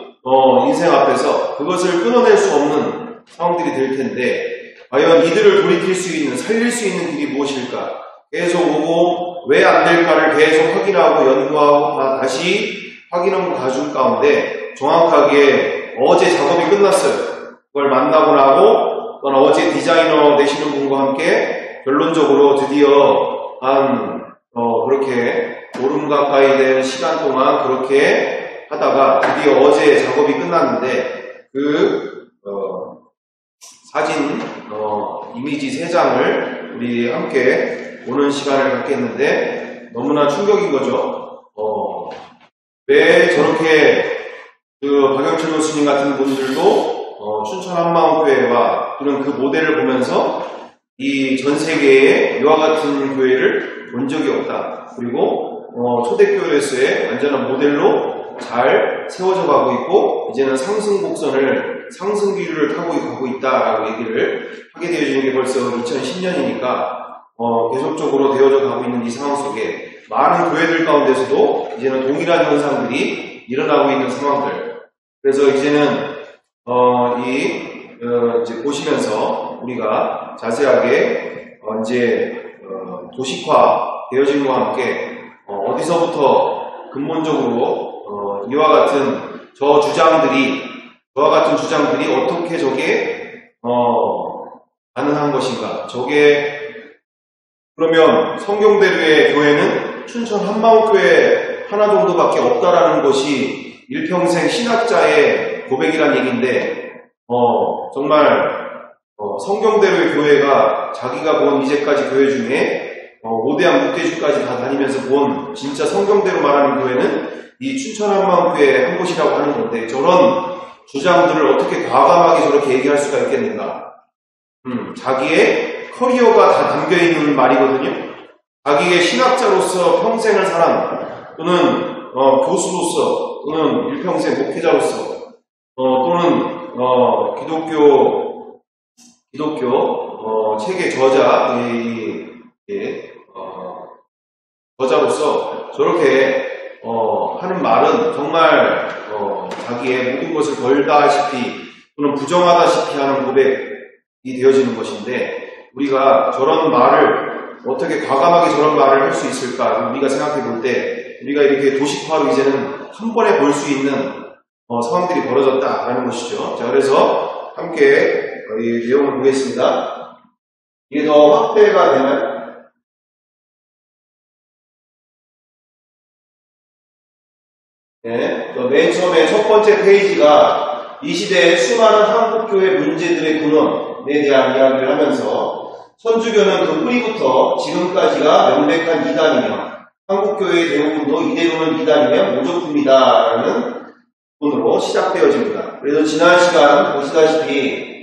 인생 앞에서 그것을 끊어낼 수 없는 상황들이 될 텐데 과연 이들을 돌이킬 수 있는, 살릴 수 있는 길이 무엇일까? 계속 오고 왜 안 될까를 계속 확인하고 연구하고 다시 확인하고 가준 가운데 정확하게 어제 작업이 끝났어요. 그걸 만나고 나고 또는 어제 디자이너 되시는 분과 함께 결론적으로 드디어 그렇게 보름 가까이 된 시간 동안 그렇게 하다가 드디어 어제 작업이 끝났는데 사진 이미지 3장을 우리 함께 보는 시간을 갖겠는데 너무나 충격인 거죠. 왜 저렇게 박영철 교수님 같은 분들도 춘천 한마음교회와 또는 그 모델을 보면서 이 전 세계에 이와 같은 교회를 본 적이 없다. 그리고 초대교회에서의 완전한 모델로 잘 세워져 가고 있고 이제는 상승 곡선을 상승기류를 타고 가고 있다라고 얘기를 하게 되어지는 게 벌써 2010년이니까 계속적으로 되어져 가고 있는 이 상황 속에 많은 교회들 가운데서도 이제는 동일한 현상들이 일어나고 있는 상황들. 그래서 이제는 이제 보시면서 우리가 자세하게 도식화 되어짐과 함께 어디서부터 근본적으로 이와 같은 주장들이 어떻게 저게 가능한 것인가? 저게 그러면 성경대로의 교회는 춘천 한마음교회 하나 정도밖에 없다라는 것이 일평생 신학자의 고백이란 얘기인데 정말 성경대로의 교회가 자기가 본 이제까지 교회 중에 모대한 묵대주까지 다 다니면서 본 진짜 성경대로 말하는 교회는 이 춘천 한마음교회 한 곳이라고 하는 건데 저런 주장들을 어떻게 과감하게 저렇게 얘기할 수가 있겠는가? 자기의 커리어가 다 담겨있는 말이거든요. 자기의 신학자로서 평생을 살아 또는 교수로서 또는 일평생 목회자로서 또는 기독교 책의 저자로서 저렇게 하는 말은 정말 자기의 모든 것을 걸다시피 또는 부정하다시피 하는 고백이 되어지는 것인데 우리가 저런 말을 어떻게 과감하게 저런 말을 할 수 있을까 우리가 생각해 볼 때 우리가 이렇게 도식화로 이제는 한 번에 볼 수 있는 상황들이 벌어졌다라는 것이죠. 자, 그래서 함께 이 내용을 보겠습니다. 이게 더 확대가 되나요? 네, 맨 처음에 첫 번째 페이지가 이 시대의 수많은 한국교회 문제들의 근원에 대한 이야기를 하면서 선주교는 그 뿌리부터 지금까지가 명백한 이단이며 한국교회의 대부분도 이대로는 이단이며 모조품이다라는 부분으로 시작되어집니다. 그래서 지난 시간 보시다시피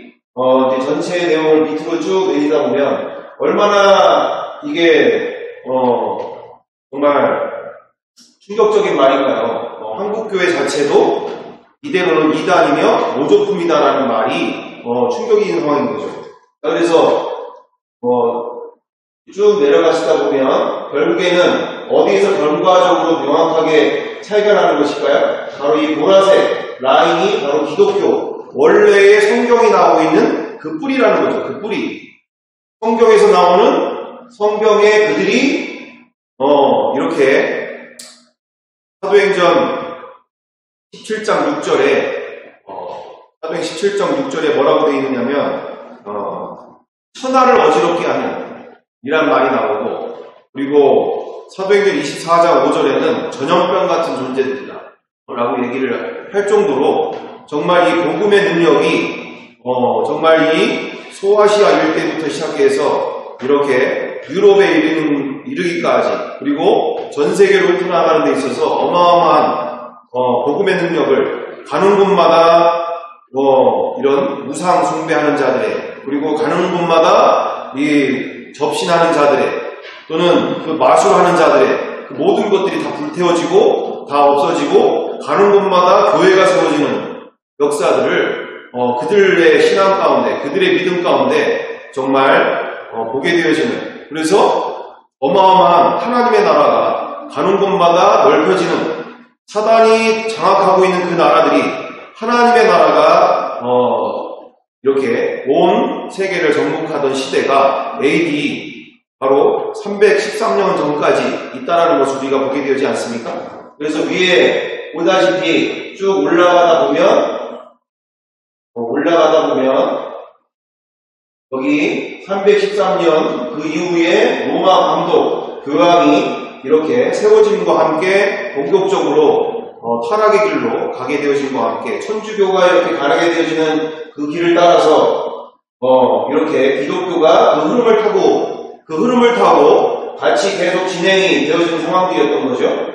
이제 전체 내용을 밑으로 쭉 내리다 보면 얼마나 이게 정말 충격적인 말인가요? 한국교회 자체도 이대로는 이단이며 모조품이다라는 말이 충격이 있는 상황인 거죠. 그래서 쭉 내려가시다 보면 결국에는 어디에서 결과적으로 명확하게 차이가 나는 것일까요? 바로 이 보라색 라인이 바로 기독교 원래의 성경이 나오고 있는 그 뿌리라는 거죠. 그 뿌리. 성경에서 나오는 성경에 그들이 이렇게 사도행전 17장 6절에 사도행 17장 6절에 뭐라고 되어 있느냐면 천하를 어지럽게 하는 이란 말이 나오고 그리고 사도행전 24장 5절에는 전염병 같은 존재들이다 라고 얘기를 할 정도로 정말 이 복음의 능력이 정말 이 소아시아 일대부터 시작해서 이렇게 유럽에 이르기까지 그리고 전 세계로 흩어나가는 데 있어서 어마어마한 복음의 능력을 가는 곳마다 이런 무상 숭배하는 자들의 그리고 가는 곳마다 이 접신하는 자들의 또는 그 마술하는 자들의 그 모든 것들이 다 불태워지고 다 없어지고 가는 곳마다 교회가 세워지는 역사들을 그들의 신앙 가운데 그들의 믿음 가운데 정말 보게 되어지는 그래서 어마어마한 하나님의 나라가 가는 곳마다 넓혀지는 사단이 장악하고 있는 그 나라들이 하나님의 나라가 이렇게 온 세계를 정복하던 시대가 AD 바로 313년 전까지 있다라는 것을 우리가 보게 되지 않습니까? 그래서 위에 보다시피 쭉 올라가다 보면 여기 313년 그 이후에 로마 감독 교황이 이렇게 세워짐과 함께 본격적으로 타락의 길로 가게 되어짐과 함께 천주교가 이렇게 가게 되어지는 그 길을 따라서 이렇게 기독교가 그 흐름을 타고 같이 계속 진행이 되어지는 상황들이었던 거죠.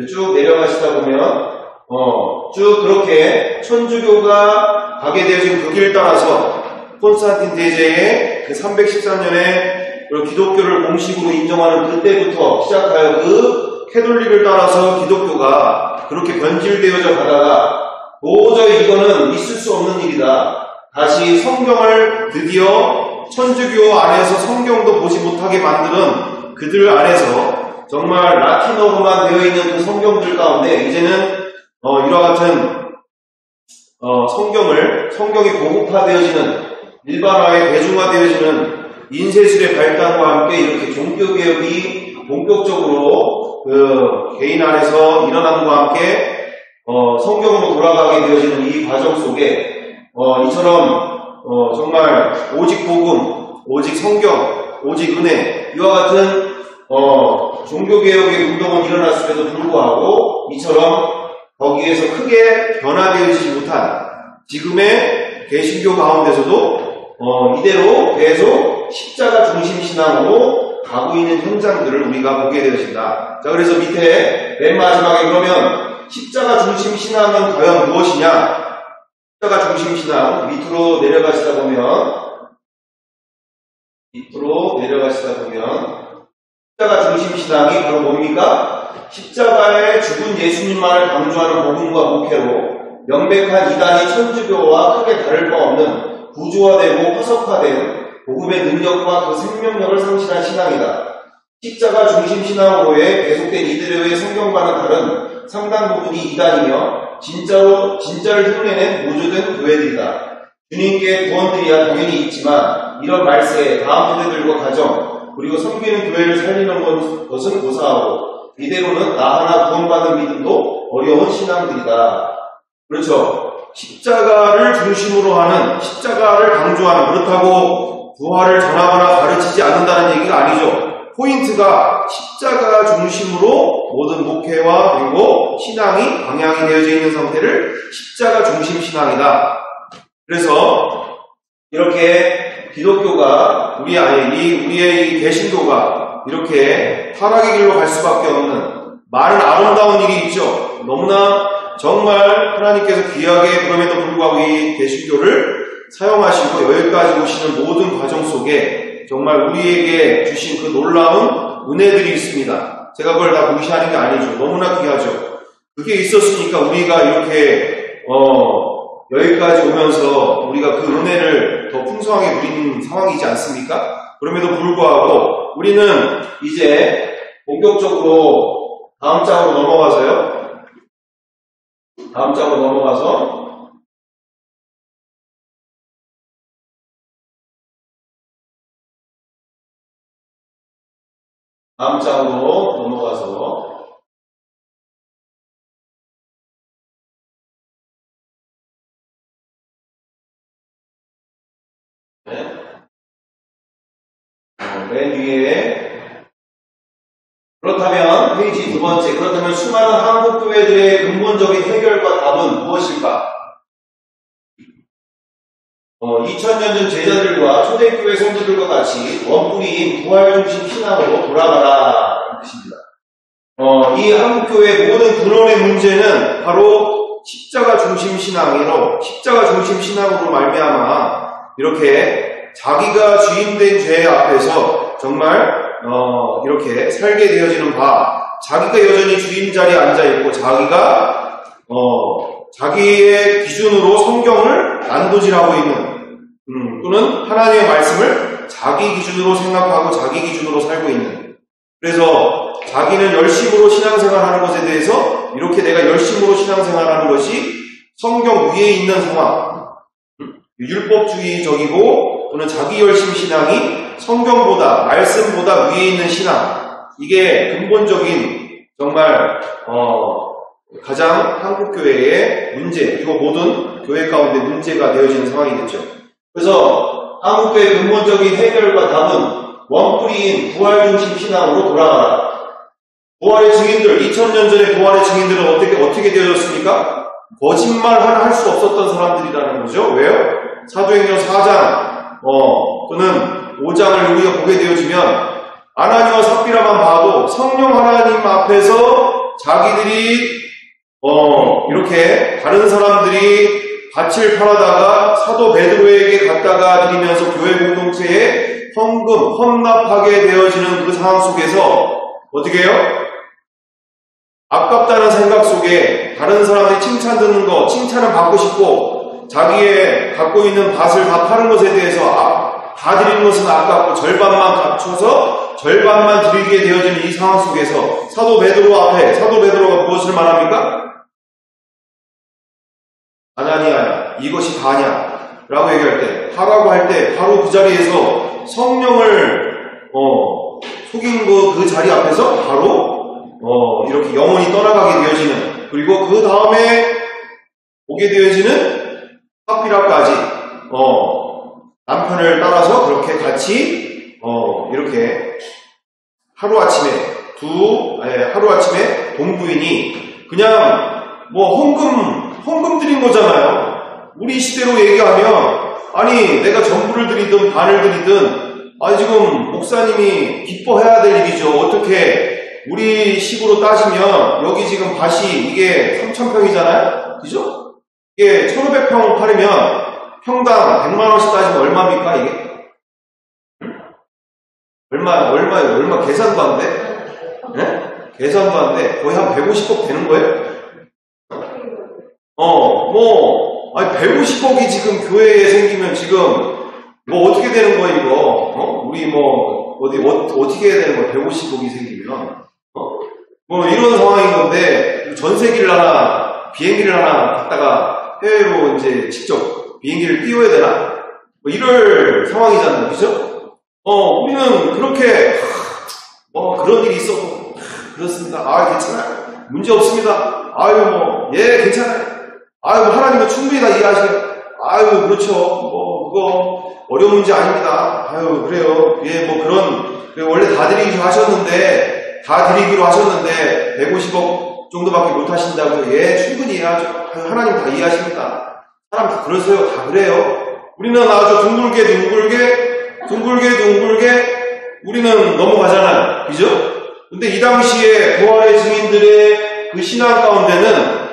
쭉 내려가시다 보면 쭉 그렇게 천주교가 가게 되어진 그 길을 따라서 콘스탄틴 대제의 그 313년에 기독교를 공식으로 인정하는 그때부터 시작하여 그 캐톨릭을 따라서 기독교가 그렇게 변질되어져 가다가 도저히 이거는 있을 수 없는 일이다. 다시 성경을 드디어 천주교 안에서 성경도 보지 못하게 만드는 그들 안에서 정말 라틴어로만 되어 있는 그 성경들 가운데 이제는 이와 같은 성경이 고급화되어지는 일반화에 대중화되어지는 인쇄술의 발달과 함께 이렇게 종교개혁이 본격적으로 그 개인 안에서 일어남과 함께 성경으로 돌아가게 되어지는 이 과정 속에 이처럼 정말 오직 복음, 오직 성경, 오직 은혜 이와 같은 종교개혁의 운동은 일어났음에도 불구하고 이처럼 거기에서 크게 변화되어지지 못한 지금의 개신교 가운데서도 이대로 계속 십자가 중심 신앙으로 가고 있는 현장들을 우리가 보게 되어진다. 자, 그래서 밑에 맨 마지막에 그러면 십자가 중심 신앙은 과연 무엇이냐? 십자가 중심 신앙 밑으로 내려가시다 보면 십자가 중심 신앙이 바로 뭡니까? 십자가에 죽은 예수님만을 강조하는 복음과 목회로 명백한 이단이 천주교와 크게 다를 바 없는 구조화되고 화석화된 복음의 능력과 그 생명력을 상실한 신앙이다. 십자가 중심 신앙으로의 계속된 이들의 성경과는 다른 상당 부분이 이단이며 진짜를 흉내낸 모조된 교회들이다. 주님께 구원들이야 당연히 있지만 이런 말세, 다음 세대들과 가정, 그리고 섬기는 교회를 살리는 것은 고사하고 이대로는 나 하나 구원받는 믿음도 어려운 신앙들이다. 그렇죠. 십자가를 중심으로 하는, 십자가를 강조하는, 그렇다고 부활을 전하거나 가르치지 않는다는 얘기가 아니죠. 포인트가 십자가 중심으로 모든 목회와 그리고 신앙이 방향이 되어져 있는 상태를 십자가 중심 신앙이다. 그래서 이렇게 기독교가 우리의 이 개신교가 이렇게 타락의 길로 갈 수밖에 없는 많은 아름다운 일이 있죠. 너무나 정말 하나님께서 귀하게 그럼에도 불구하고 이 개신교를 사용하시고 여기까지 오시는 모든 과정 속에 정말 우리에게 주신 그 놀라운 은혜들이 있습니다. 제가 그걸 다 무시하는 게 아니죠. 너무나 귀하죠. 그게 있었으니까 우리가 이렇게 여기까지 오면서 우리가 그 은혜를 더 풍성하게 누리는 상황이지 않습니까? 그럼에도 불구하고 우리는 이제 본격적으로 다음 장으로 넘어가서 다음 장으로 넘어가서 맨 위에 그렇다면 페이지 두 번째, 그렇다면 수많은 한국 교회들의 근본적인 해결과 답은 무엇일까? 2000년 전 제자들과 초대교회 성도들과 같이 원뿌리인 부활중심 신앙으로 돌아가라 뜻입니다. 이 한국교회 모든 근원의 문제는 바로 십자가 중심 신앙으로 말미암아 이렇게 자기가 주인된 죄 앞에서 정말 이렇게 살게 되어지는 자기가 여전히 주인 자리에 앉아있고 자기의 기준으로 성경을 난도질하고 있는 또는 하나님의 말씀을 자기 기준으로 생각하고 자기 기준으로 살고 있는, 그래서 자기는 열심으로 신앙생활하는 것에 대해서 이렇게 내가 열심으로 신앙생활하는 것이 성경 위에 있는 상황, 율법주의적이고 또는 자기 열심 신앙이 성경보다 말씀보다 위에 있는 신앙, 이게 근본적인 정말 가장 한국교회의 문제, 이거 모든 교회 가운데 문제가 되어지는 상황이 됐죠. 그래서 한국교회의 근본적인 해결과 답은 원뿌리인 부활중심 신앙으로 돌아가라. 부활의 증인들, 2000년 전에 부활의 증인들은 어떻게 되어졌습니까? 거짓말을 할 수 없었던 사람들이라는 거죠. 왜요? 사도행전 4장 또는 5장을 우리가 보게 되어지면 아나니와 삽비라만 봐도 성령 하나님 앞에서 자기들이 이렇게 다른 사람들이 밭을 팔아다가 사도 베드로에게 갖다가 드리면서 교회 공동체에 헌납하게 되어지는 그 상황 속에서 어떻게 해요? 아깝다는 생각 속에 다른 사람들이 칭찬 듣는 거, 칭찬을 받고 싶고 자기의 갖고 있는 밭을 다 파는 것에 대해서 다 드리는 것은 아깝고 절반만 갖춰서 절반만 드리게 되어지는 이 상황 속에서 사도 베드로 앞에 사도 베드로가 무엇을 말합니까? 아니야 이것이 다냐 라고 얘기할 때 하라고 할 때 바로 그 자리에서 성령을 속인 그 자리 앞에서 바로 이렇게 영혼이 떠나가게 되어지는, 그리고 그 다음에 오게 되어지는 파피라까지 남편을 따라서 그렇게 같이 이렇게 하루아침에 동부인이 그냥 뭐 헌금 드린 거잖아요. 우리 시대로 얘기하면 아니 내가 전부를 드리든 반을 드리든 지금 목사님이 기뻐해야 될 일이죠. 어떻게 우리 식으로 따지면 여기 지금 밭이 이게 3,000평이잖아요. 그죠? 이게 1,500평 팔으면 평당 100만 원씩 따지면 얼마입니까 이게? 얼마 계산도 안 돼? 네? 계산도 안 돼. 거의 한 150억 되는 거예요? 150억이 지금 교회에 생기면 지금 뭐 어떻게 되는 거야 이거? 우리 뭐 어떻게 해야 되는 거야? 150억이 생기면 뭐 이런 상황인 건데 전세기를 하나 비행기를 하나 갖다가 해외로 이제 직접 비행기를 띄워야 되나? 뭐 이럴 상황이잖아요, 그죠? 우리는 그렇게 그런 일이 있어도 그렇습니다. 괜찮아요. 문제 없습니다. 괜찮아요. 하나님은 충분히 다 이해하시고, 그렇죠. 그거 어려운 문제 아닙니다. 그래요. 원래 다 드리기로 하셨는데 150억 정도밖에 못 하신다고. 충분히 이해하죠. 하나님 다 이해하십니다. 사람 다 그러세요. 다 그래요. 우리는 아주 둥글게 우리는 넘어가잖아요. 그죠? 근데 이 당시에 부활의 증인들의 그 신앙 가운데는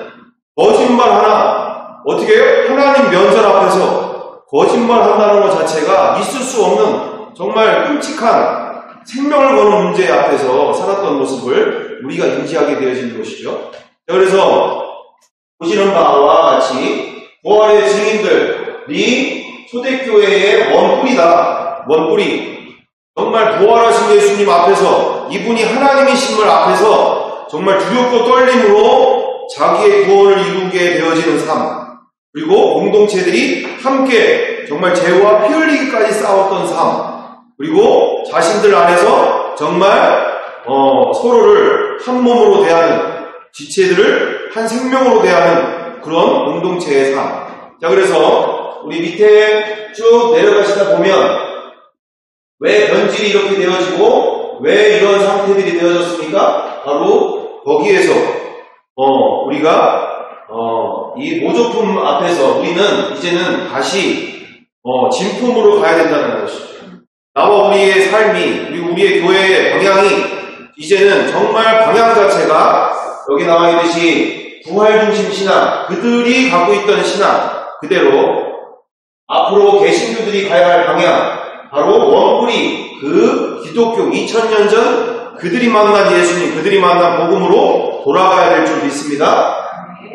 거짓말 하나, 어떻게 해요? 하나님 면전 앞에서 거짓말 한다는 것 자체가 있을 수 없는 정말 끔찍한 생명을 거는 문제 앞에서 살았던 모습을 우리가 인지하게 되어지는 것이죠. 그래서 보시는 바와 같이 부활의 증인들이 초대교회의 원뿔이다. 원뿔이. 정말 부활하신 예수님 앞에서 이분이 하나님이심을 앞에서 정말 두렵고 떨림으로 자기의 구원을 이루게 되어지는 삶, 그리고 공동체들이 함께 정말 죄와 피 흘리기까지 싸웠던 삶, 그리고 자신들 안에서 정말 서로를 한 몸으로 대하는, 지체들을 한 생명으로 대하는 그런 공동체의 삶. 자, 그래서 우리 밑에 쭉 내려가시다 보면 왜 변질이 이렇게 되어지고 왜 이런 상태들이 되어졌습니까? 바로 거기에서 우리가 이 모조품 앞에서 우리는 이제는 다시 진품으로 가야 된다는 것이죠. 나와 우리의 삶이, 그리고 우리의 교회의 방향이 이제는 정말 방향 자체가 여기 나와 있듯이 부활중심 신앙, 그들이 갖고 있던 신앙 그대로 앞으로 개신교들이 가야 할 방향, 바로 원뿔이 그 기독교 2000년 전 그들이 만난 예수님, 그들이 만난 복음으로 돌아가야 될 줄 믿습니다.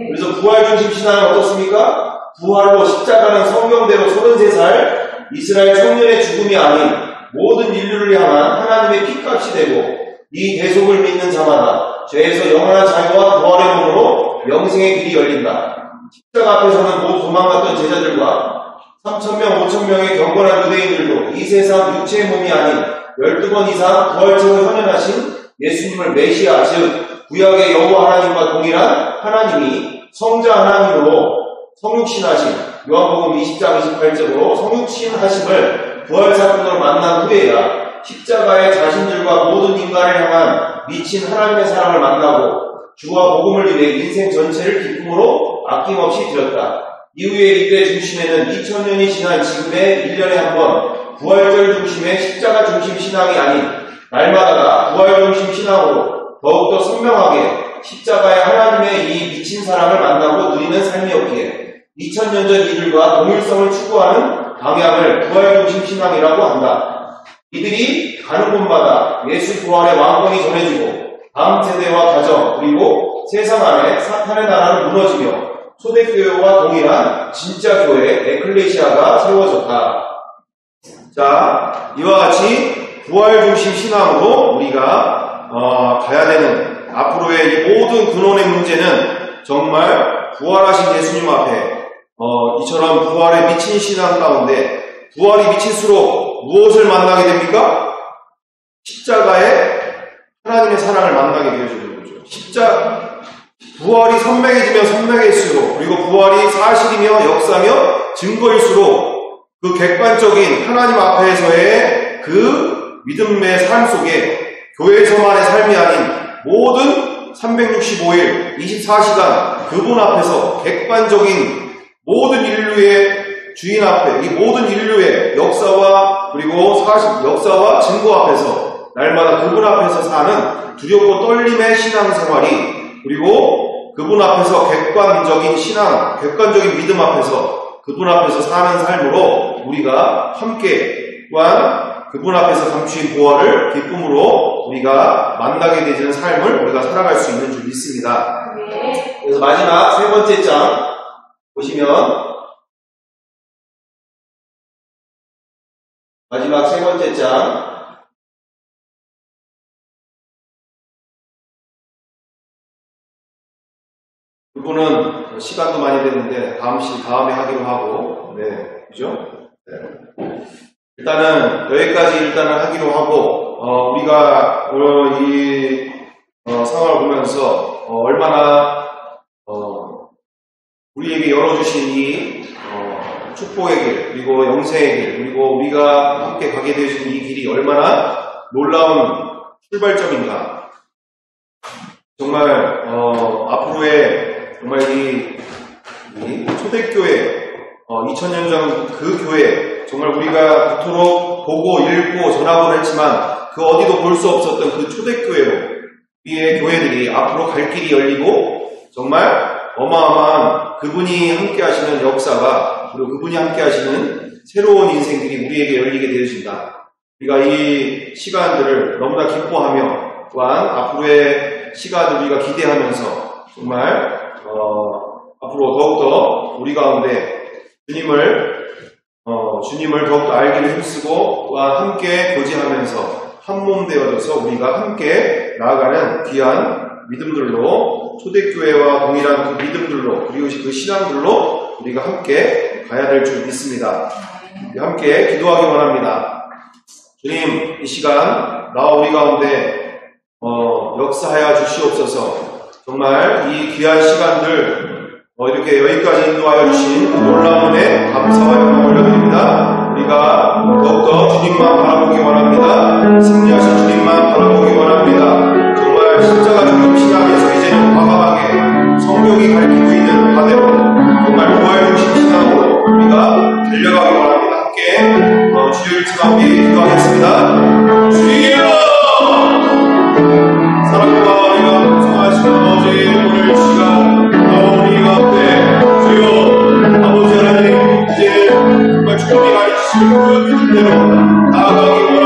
그래서 부활중심 신앙은 어떻습니까? 부활로 십자가는 성경대로 33살 이스라엘 청년의 죽음이 아닌 모든 인류를 향한 하나님의 피값이 되고, 이 대속을 믿는 자마다 죄에서 영원한 자유와 부활의 몸으로 영생의 길이 열린다. 십자가 앞에서는 모두 도망갔던 제자들과 3,000명, 5,000명의 경건한 유대인들도 이 세상 육체의 몸이 아닌 12번 이상 부활체로 현현하신 예수님을 메시아, 즉 구약의 여호와 하나님과 동일한 하나님이 성자 하나님으로 성육신하신, 요한복음 20장 28절로 성육신하심을 부활사건으로 만난 후에야 십자가의 자신들과 모든 인간을 향한 미친 하나님의 사랑을 만나고 주와 복음을 위해 인생 전체를 기쁨으로 아낌없이 드렸다. 이후에 이때 중심에는 2000년이 지난 지금의 1년에 한 번 부활절 중심의 십자가 중심 신앙이 아닌 날마다가 부활 중심 신앙으로 더욱더 선명하게 십자가의 하나님의 이 미친 사랑을 만나고 누리는 삶이었기에 2000년 전 이들과 동일성을 추구하는 방향을 부활 중심 신앙이라고 한다. 이들이 가는 곳마다 예수 부활의 왕권이 전해지고 다음 세대와 가정, 그리고 세상 안에 사탄의 나라는 무너지며 초대교회와 동일한 진짜 교회 에클레시아가 세워졌다. 자, 이와 같이 부활 중심 신앙으로 우리가 가야 되는 앞으로의 이 모든 근원의 문제는 정말 부활하신 예수님 앞에 이처럼 부활에 미친 신앙 가운데 부활이 미칠수록 무엇을 만나게 됩니까? 십자가의 하나님의 사랑을 만나게 되어지는 거죠. 부활이 선명해지면 선명해질수록, 그리고 부활이 사실이며 역사며 증거일수록 그 객관적인 하나님 앞에서의 그 믿음의 삶 속에 교회에서만의 삶이 아닌 모든 365일 24시간 그분 앞에서 객관적인 모든 인류의 주인 앞에, 이 모든 인류의 역사와 그리고 역사와 증거 앞에서 날마다 그분 앞에서 사는 두렵고 떨림의 신앙생활이, 그리고 그분 앞에서 객관적인 신앙, 객관적인 믿음 앞에서 그분 앞에서 사는 삶으로 우리가 함께 또한 그분 앞에서 감추인 보화를 기쁨으로 우리가 만나게 되는 삶을 우리가 살아갈 수 있는 줄 믿습니다. 그래서 마지막 세 번째 장 보시면, 마지막 세 번째 장 그분은 시간도 많이 됐는데 다음에 하기로 하고, 네, 그죠? 네. 일단은 여기까지 하기로 하고, 우리가 이 상황을 보면서 얼마나 우리에게 열어주신 이 축복의 길, 그리고 영생의 길, 그리고 우리가 함께 가게 되신 이 길이 얼마나 놀라운 출발점인가. 정말 앞으로의 정말 이 초대교회 2000년 전 그 교회, 정말 우리가 그토록 보고 읽고 전하곤 했지만 그 어디도 볼 수 없었던 그 초대교회로 우리의 교회들이 앞으로 갈 길이 열리고, 정말 어마어마한 그분이 함께 하시는 역사가, 그리고 그분이 함께 하시는 새로운 인생들이 우리에게 열리게 되어진다. 우리가 이 시간들을 너무나 기뻐하며 또한 앞으로의 시간을 우리가 기대하면서 정말 앞으로 더욱더 우리 가운데 주님을 더욱더 알기를 힘쓰고 또한 함께 교제하면서 한 몸 되어져서 우리가 함께 나아가는 귀한 믿음들로, 초대교회와 동일한 그 믿음들로, 그리고 그 신앙들로 우리가 함께 가야 될 줄 믿습니다. 함께 기도하기 원합니다. 주님, 이 시간 나와 우리 가운데 역사하여 주시옵소서. 정말 이 귀한 시간들 이렇게 여기까지 인도하여 주신 놀라운 은혜 감사와 영광 올려드립니다. 우리가 더욱더 주님만 바라보기 원합니다. 승리하신 주님만 바라보기 원합니다. 정말 십자가 중심 신앙에서 이제는 과감하게 성령이 가르치고 있는 바대로 정말 부활 중심 신앙으로 우리가 달려가기 원합니다. 함께 주여 일치가 우리 기도하겠습니다. 주여! 사랑과 우리가 풍성하신 아버지, 오늘 시간 우리 가운데 주여 아버지 하나님, 이제 정말 주님이 가르치시는 그 믿음대로 나아가기